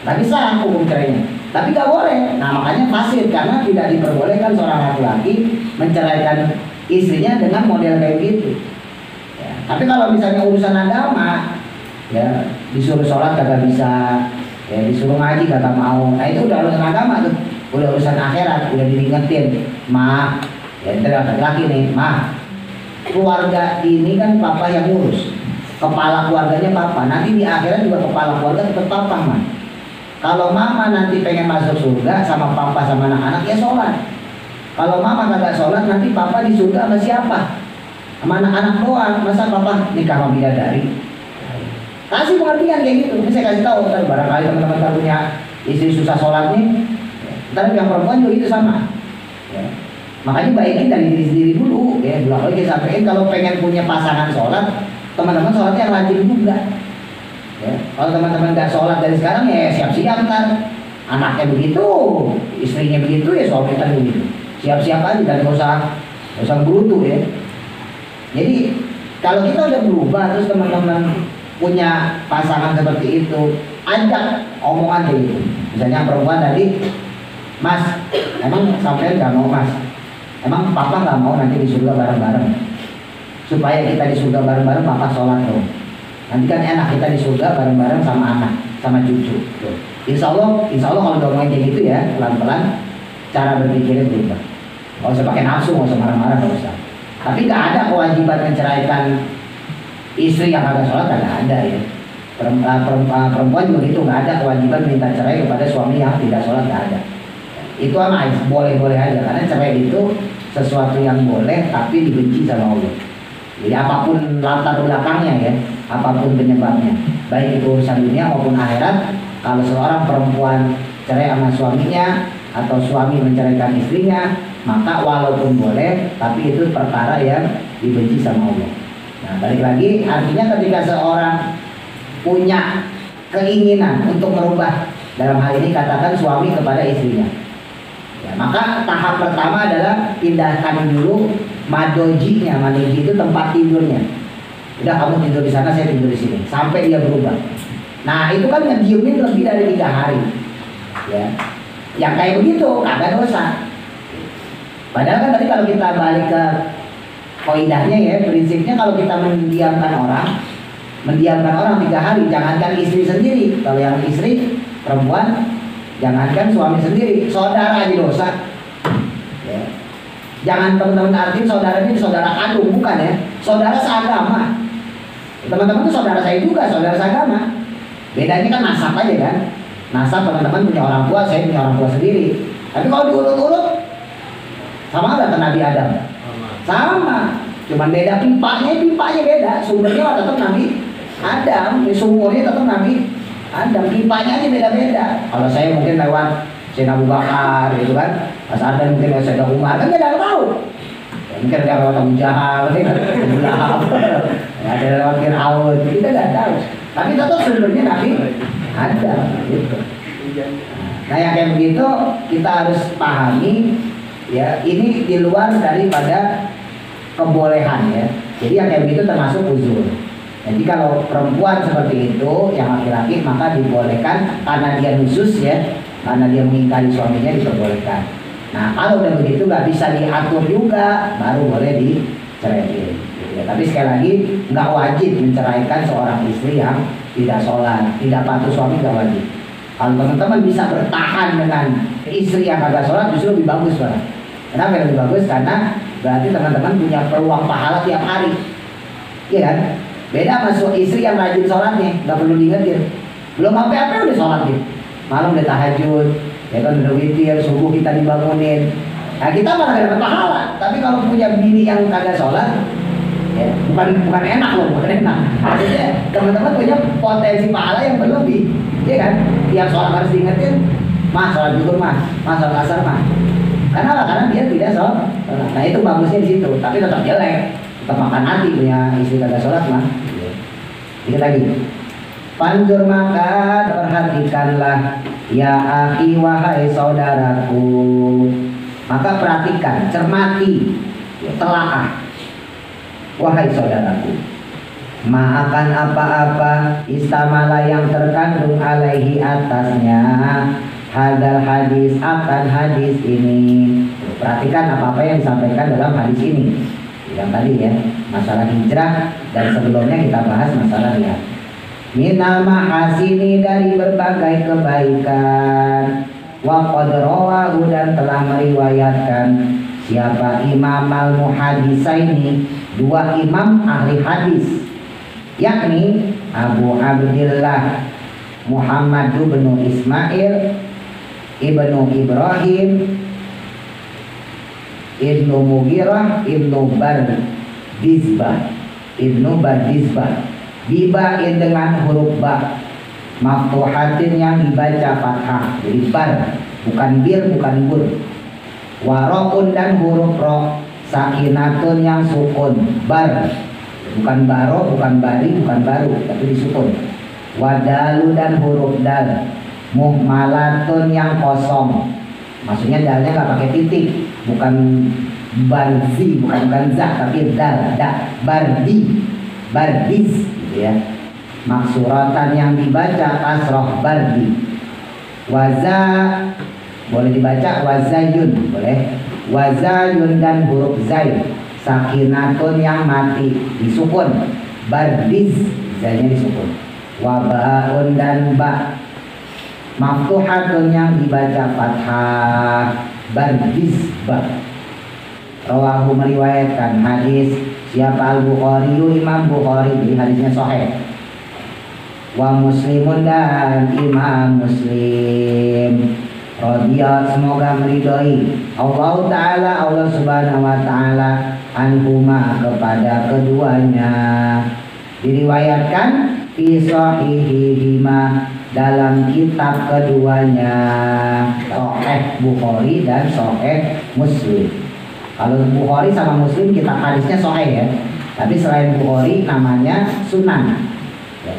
Tapi sah hukum cerainya, tapi nggak boleh. Nah makanya pasif, karena tidak diperbolehkan seorang laki-laki menceraikan istrinya dengan model kayak gitu. Ya, tapi kalau misalnya urusan agama, ya disuruh sholat kagak bisa, ya disuruh ngaji kagak mau, nah itu udah urusan agama tuh, udah urusan akhirat, udah diingetin, ma, ya ntar laki nih, ma, keluarga ini kan papa yang ngurus, kepala keluarganya papa, nanti di akhirat juga kepala keluarga tetap papa, ma. Kalau mama nanti pengen masuk surga sama papa sama anak-anak, ya sholat. Kalau mama kagak sholat, nanti papa di surga sama siapa? Sama anak-anak doang. Masa papa nikah sama bidadari? Kasih pengertian kayak gitu. Ini saya kasih tahu, barangkali teman-teman punya istri susah sholat nih, ntar yang perempuan juga itu sama. Ya. Makanya baikin dari diri sendiri dulu. Ya, belakang lagi sampaikan kalau pengen punya pasangan sholat, teman-teman sholatnya yang rajin juga. Ya. Kalau teman-teman nggak sholat dari sekarang, ya siap-siap kan. Anaknya begitu, istrinya begitu, ya suaminya begitu. Siap-siap aja dan nggak usah berutuh ya. Jadi kalau kita udah berubah terus teman-teman punya pasangan seperti itu, ajak omongan kayak gitu. Misalnya perempuan tadi, Mas, emang sampai nggak mau Mas? Emang papa nggak mau nanti di surga bareng-bareng? Supaya kita di surga bareng-bareng, papa sholat dong. Nanti kan enak kita di surga bareng-bareng sama anak, sama cucu. Insya Allah kalau ngomongin kayak gitu ya, pelan-pelan cara berpikirnya berubah. Nggak usah pakai nafsu, nggak usah marah-marah, nggak usah. Tapi nggak ada kewajiban menceraikan istri yang kagak sholat, nggak ada ya. Perempuan juga gitu, nggak ada kewajiban minta cerai kepada suami yang tidak sholat, nggak ada. Itu aja boleh-boleh aja, karena cerai itu sesuatu yang boleh tapi dibenci sama Allah. Jadi apapun latar belakangnya ya, apapun penyebabnya, baik itu urusan dunia maupun akhirat, kalau seorang perempuan cerai sama suaminya atau suami menceraikan istrinya, maka walaupun boleh, tapi itu perkara yang dibenci sama Allah. Nah, balik lagi, artinya ketika seorang punya keinginan untuk merubah, dalam hal ini katakan suami kepada istrinya, ya, maka tahap pertama adalah pindahkan dulu madojinya. Madoji itu tempat tidurnya. Udah kamu tidur di sana, saya tidur di sini, sampai dia berubah. Nah itu kan ngediemin lebih dari 3 hari. Ya, yang kayak begitu kagak dosa. Padahal kan tadi kalau kita balik ke kaidahnya ya, prinsipnya kalau kita mendiamkan orang 3 hari, jangankan istri sendiri, kalau yang istri perempuan, jangankan suami sendiri, saudara aja dosa. Ya. Jangan teman-teman artiin saudara ini saudara kandung, bukan ya, saudara seagama. Teman-teman itu saudara saya juga, saudara seagama. Bedanya kan nasab aja kan. Nasab teman-teman punya orang tua, saya punya orang tua sendiri. Tapi kalau diurut-urut, sama nggak ke Nabi Adam? Sama. Cuman beda pipanya beda. Sumbernya tetap Nabi Adam, sumbernya tetap Nabi Adam. Pipanya aja beda-beda. Kalau saya mungkin lewat Sayyidina Abu Bakar gitu kan, Mas Adam mungkin lewat Sayyidina Umar, kan kita nggak tahu. Ya, mungkin ada lewat Abu Jahal, ada lewat Fir'aun, kita nggak tahu. Tapi tetap sumbernya Nabi Adam gitu. Nah yang kayak begitu kita harus pahami ya, ini di luar daripada kebolehan ya. Jadi yang kayak begitu termasuk uzur. Jadi kalau perempuan seperti itu yang laki-laki maka dibolehkan karena dia khusus ya, karena dia mengingkari suaminya diperbolehkan. Nah kalau udah begitu nggak bisa diatur juga, baru boleh diceraikan. Ya, tapi sekali lagi nggak wajib menceraikan seorang istri yang tidak sholat, tidak patuh suami, nggak wajib. Kalau teman-teman bisa bertahan dengan istri yang kagak sholat justru lebih bagus Pak. Kenapa lebih bagus? Karena berarti teman-teman punya peluang pahala tiap hari. Iya kan? Beda masuk istri yang rajin sholatnya, nggak perlu diingetin. Belum apa-apa udah sholat gitu. Malam udah tahajud, ya kan udah witir, subuh kita dibangunin. Nah kita malah gak dapat pahala. Tapi kalau punya bini yang kagak sholat, ya, bukan enak loh, bukan enak. Maksudnya teman-teman punya potensi pahala yang berlebih, ya kan? Tiap sholat harus diingetin, mas sholat zuhur mas sholat asar mas. Karena apa? Karena dia tidak sholat. Nah itu bagusnya di situ. Tapi tetap jelek, tetap makan hati punya istri kagak sholat mah. Dikit lagi. Panjur maka perhatikanlah ya akhi wahai saudaraku. Maka perhatikan, cermati, telaah wahai saudaraku. Ma akan apa-apa istamala yang terkandung alaihi atasnya hadal hadis, akan hadis ini. Perhatikan apa-apa yang disampaikan dalam hadis ini. Yang tadi ya, masalah hijrah, dan sebelumnya kita bahas masalah riyad. Minal mahasini, dari berbagai kebaikan. Wa qad rawahu, dan telah meriwayatkan siapa Imam al-Muhadisaini, 2 imam ahli hadis, yakni Abu Abdillah Muhammad bin Ismail ibnu Ibrahim ibnu Mughirah ibnu Bardizbah dibain dengan huruf ba maftuhatin yang dibaca fathah, jadi bar, bukan bir, bukan bur. Warokun dan huruf ro sakinatun yang sukun, bar, bukan baro, bukan bari, bukan baru, tapi disukun. Wadalu dan huruf dal muhmalatun yang kosong, maksudnya dalnya nggak pakai titik, bukan barzi, bukan za, tapi dal, bardiz gitu ya. Maksuratan yang dibaca kasroh bardi. Waza boleh dibaca wazayun, boleh. Wazayun dan huruf zai sakinatun yang mati disukun, bardiz, zainya disukun. Wabaun dan ba maftuhatun yang dibaca fathah, bardiz ba. Rawahu meriwayatkan hadis siapa Al-Bukhari, Imam Bukhari, jadi hadisnya sahih. Wa Muslimun dan Imam Muslim radhiyallahu, semoga meridhoi Allah Ta'ala, Allah Subhanahu wa Ta'ala, anhuma, kepada keduanya. Diriwayatkan fi sahihihima, dalam kitab keduanya, Sahih Bukhari dan Sahih Muslim. Kalau Bukhari sama Muslim kitab hadisnya sahih ya, tapi selain Bukhari namanya Sunan.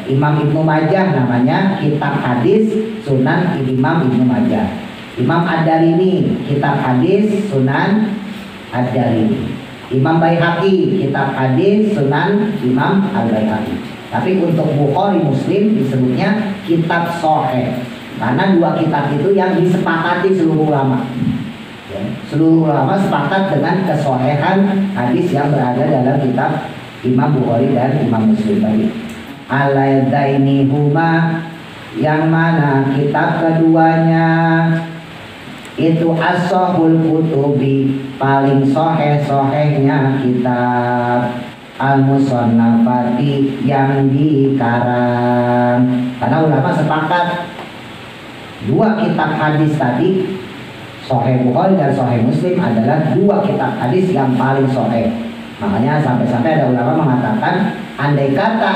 Imam Ibnu Majah namanya kitab hadis Sunan Imam Ibnu Majah. Imam Ad-Darimi kitab hadis Sunan Ad-Darimi. Imam Baihaqi kitab hadis Sunan Imam Al-Baihaqi. Tapi untuk Bukhari Muslim disebutnya kitab sahih, karena dua kitab itu yang disepakati seluruh ulama. Seluruh ulama sepakat dengan kesohihan hadis yang berada dalam kitab Imam Bukhari dan Imam Muslim tadi. Alaidaini huma, yang mana kitab keduanya itu as-sahul kutubi, paling soheh-sohehnya kitab al-musannafati, yang dikarang. Karena ulama sepakat dua kitab hadis tadi, Sahih Bukhari dan Sahih Muslim, adalah dua kitab hadis yang paling sahih. Makanya sampai-sampai ada ulama mengatakan andai kata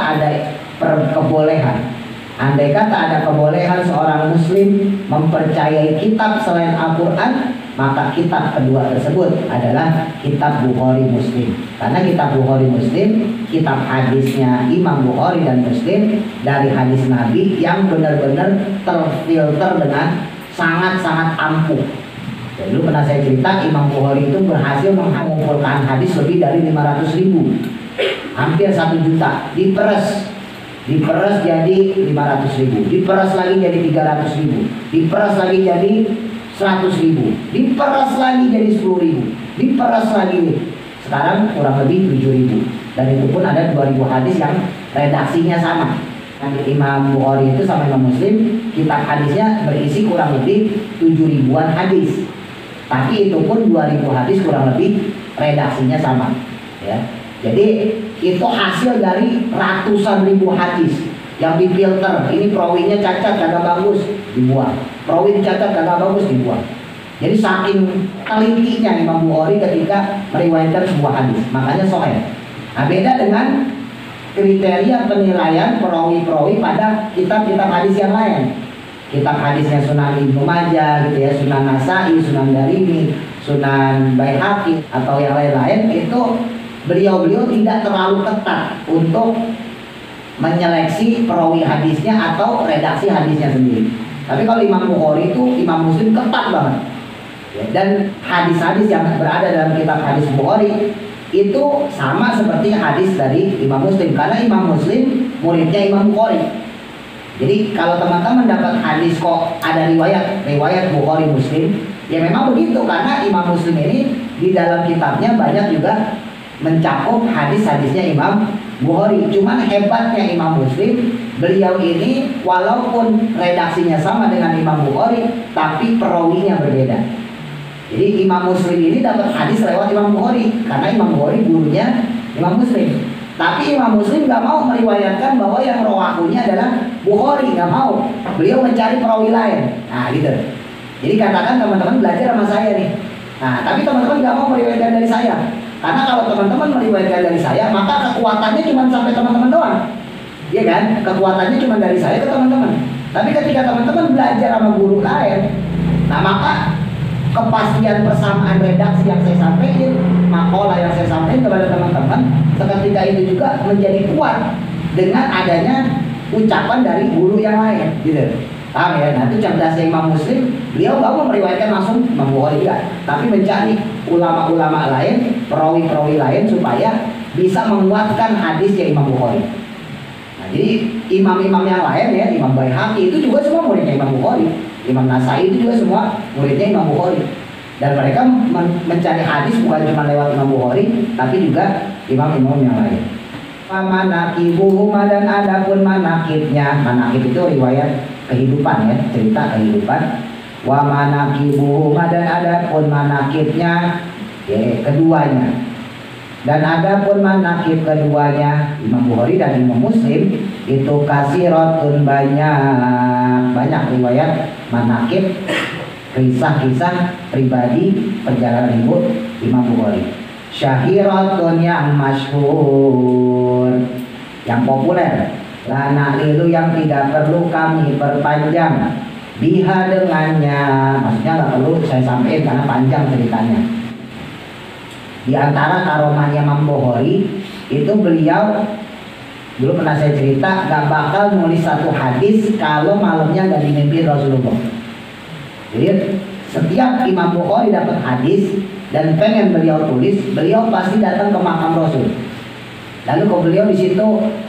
ada kebolehan seorang muslim mempercayai kitab selain Al-Quran, maka kitab kedua tersebut adalah kitab Bukhari Muslim. Karena kitab Bukhari Muslim, kitab hadisnya Imam Bukhari dan Muslim dari hadis Nabi yang benar-benar terfilter dengan sangat-sangat ampuh. Dulu pernah saya cerita, Imam Bukhari itu berhasil mengumpulkan hadis lebih dari 500.000, hampir 1 juta, diperas jadi 500.000, diperas lagi jadi 300.000, diperas lagi jadi 100.000, diperas lagi jadi 10.000, diperas lagi, sekarang kurang lebih 7.000. Dan itu pun ada 2.000 hadis yang redaksinya sama. Imam Bukhari itu sama Imam Muslim, kitab hadisnya berisi kurang lebih 7.000-an hadis, tapi itu pun 2.000 hadis kurang lebih redaksinya sama ya. Jadi itu hasil dari ratusan ribu hadis yang difilter. Ini perawinya cacat, kagak bagus, dibuang. Perawi cacat, kagak bagus, dibuang. Jadi saking telitinya Imam Bukhari ketika meriwayatkan sebuah hadis, makanya sahih. Nah, beda dengan kriteria penilaian perawi-perawi pada kitab-kitab hadis yang lain. Kitab hadisnya Sunan Ibnu Majah gitu ya, Sunan Nasai, Sunan Darimi, Sunan Baihaqi atau yang lain-lain, itu beliau-beliau tidak terlalu ketat untuk menyeleksi perawi hadisnya atau redaksi hadisnya sendiri. Tapi kalau Imam Bukhari itu, Imam Muslim ketat banget. Dan hadis-hadis yang berada dalam kitab hadis Bukhari itu sama seperti hadis dari Imam Muslim, karena Imam Muslim muridnya Imam Bukhari. Jadi kalau teman-teman dapat hadis kok ada riwayat Bukhari Muslim, ya memang begitu, karena Imam Muslim ini di dalam kitabnya banyak juga mencakup hadis-hadisnya Imam Bukhari. Cuman hebatnya Imam Muslim, beliau ini walaupun redaksinya sama dengan Imam Bukhari, tapi perawinya berbeda. Jadi Imam Muslim ini dapat hadis lewat Imam Bukhari, karena Imam Bukhari gurunya Imam Muslim. Tapi Imam Muslim nggak mau meriwayatkan bahwa yang rawahunya adalah Bukhari, nggak mau. Beliau mencari perawi lain. Nah gitu. Jadi katakan teman-teman belajar sama saya nih. Nah tapi teman-teman nggak mau meriwayatkan dari saya. Karena kalau teman-teman meriwayatkan dari saya, maka kekuatannya cuma sampai teman-teman doang. Iya kan? Kekuatannya cuma dari saya ke teman-teman. Tapi ketika teman-teman belajar sama guru lain, nah maka kepastian persamaan redaksi yang saya sampaikan, makalah yang saya sampaikan kepada teman-teman, seketika itu juga menjadi kuat dengan adanya ucapan dari guru yang lain, gitu. Paham ya? Nah itu cerdasnya Imam Muslim, beliau nggak mau meriwayatkan langsung Imam Bukhari juga, tapi mencari ulama-ulama lain, perawi-perawi lain supaya bisa menguatkan hadisnya Imam Bukhari. Nah jadi imam-imam yang lain ya, Imam Baihaqi itu juga semua muridnya Imam Bukhari. Imam Nasai itu juga semua muridnya Imam Bukhari. Dan mereka mencari hadis bukan cuma lewat Imam Bukhari, tapi juga imam-imam yang lain. Manakibuhuma, dan adapun manakibnya, manakib itu riwayat kehidupan ya, cerita kehidupan. Wa manakibuhuma, dan adapun manakibnya ya, keduanya. Dan adapun manakib keduanya Imam Bukhari dan Imam Muslim itu kasiratun, banyak riwayat manakib, kisah-kisah pribadi perjalanan hidup Imam Bukhari. Syahiratun, yang masyhur, yang populer. La na'lilu, yang tidak perlu kami perpanjang. Biha, dengannya, maksudnya nggak perlu saya sampaikan karena panjang ceritanya. Di antara karomahnya Imam Bukhari itu beliau dulu pernah saya cerita gak bakal nulis satu hadis kalau malamnya gak dimimpiin Rasulullah. Jadi setiap Imam Bukhari dapat hadis dan pengen beliau tulis, beliau pasti datang ke makam Rasul. Lalu kalau beliau di situ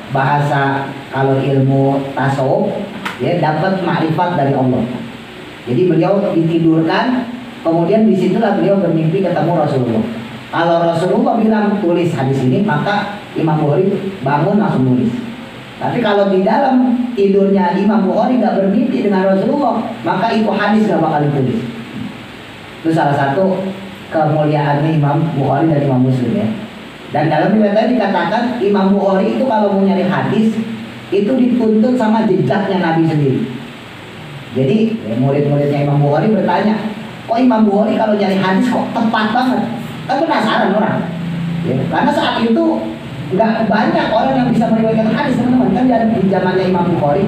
bahasa kalau ilmu tasawuf ya, dapat makrifat dari Allah. Jadi beliau ditidurkan, kemudian disitulah beliau bermimpi ketemu Rasulullah. Kalau Rasulullah bilang tulis hadis ini, maka Imam Bukhari bangun langsung nulis. Tapi kalau di dalam tidurnya Imam Bukhari nggak bermimpi dengan Rasulullah, maka itu hadis nggak bakal ditulis. Itu salah satu kemuliaannya Imam Bukhari dan Imam Muslim ya. Dan dalam riwayat tadi dikatakan Imam Bukhari itu kalau mau nyari hadis itu dituntut sama jejaknya Nabi sendiri. Jadi ya, murid-muridnya Imam Bukhari bertanya, kok Imam Bukhari kalau nyari hadis kok tepat banget? Kan penasaran orang ya, karena saat itu nggak banyak orang yang bisa meriwayatkan hadis teman-teman. Kan di zamannya Imam Bukhari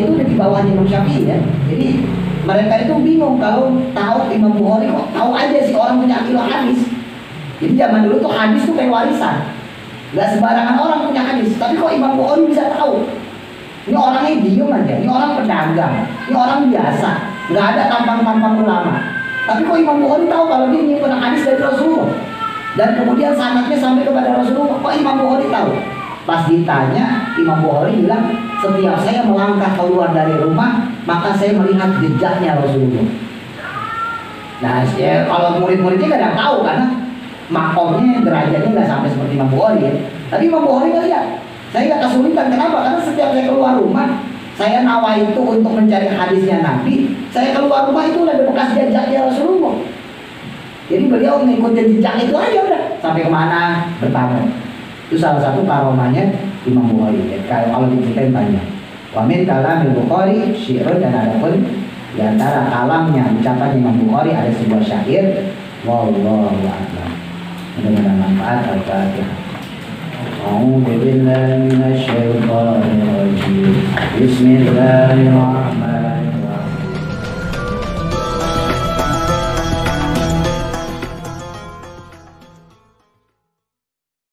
itu udah di bawahnya Imam Syafi'i ya. Jadi mereka itu bingung kalau tahu Imam Bukhari kok tahu aja sih orang punya kilo hadis. Jadi zaman dulu tuh hadis tuh kayak warisan, nggak sembarangan orang punya hadis. Tapi kok Imam Bukhari bisa tahu? Ini orangnya diem aja, ini orang pedagang, ini orang biasa, nggak ada tampang-tampang ulama. Tapi kok Imam Bukhari tahu kalau dia nyimpen hadis dari Rasulullah dan kemudian sanadnya sampai kepada Rasulullah? Kok Imam Bukhari tahu? Pas ditanya, Imam Bukhari bilang, setiap saya melangkah keluar dari rumah, maka saya melihat jejaknya Rasulullah. Nah, ya, kalau murid-muridnya nggak ada tahu karena makomnya, derajatnya nggak sampai seperti Imam Bukhari ya. Tapi Imam Bukhari nggak lihat. Saya nggak kesulitan. Kenapa? Karena setiap saya keluar rumah, saya nawa itu untuk mencari hadisnya Nabi. Saya keluar rumah itu udah ada bekas jejaknya Rasulullah. Jadi beliau ngikutin jejak itu aja udah sampai kemana bertamu. Itu salah satu karomahnya Imam Bukhari. Ya, kalau diceritain banyak. Wa min kalamil Bukhari syi'run, dan ada pun di antara kalamnya ucapan Imam Bukhari ada sebuah syair. Wallahu a'lam. Mudah-mudahan manfaat. Al-Fatihah. أعوذ بالله من الشيطان الرجيم بسم الله الرحمن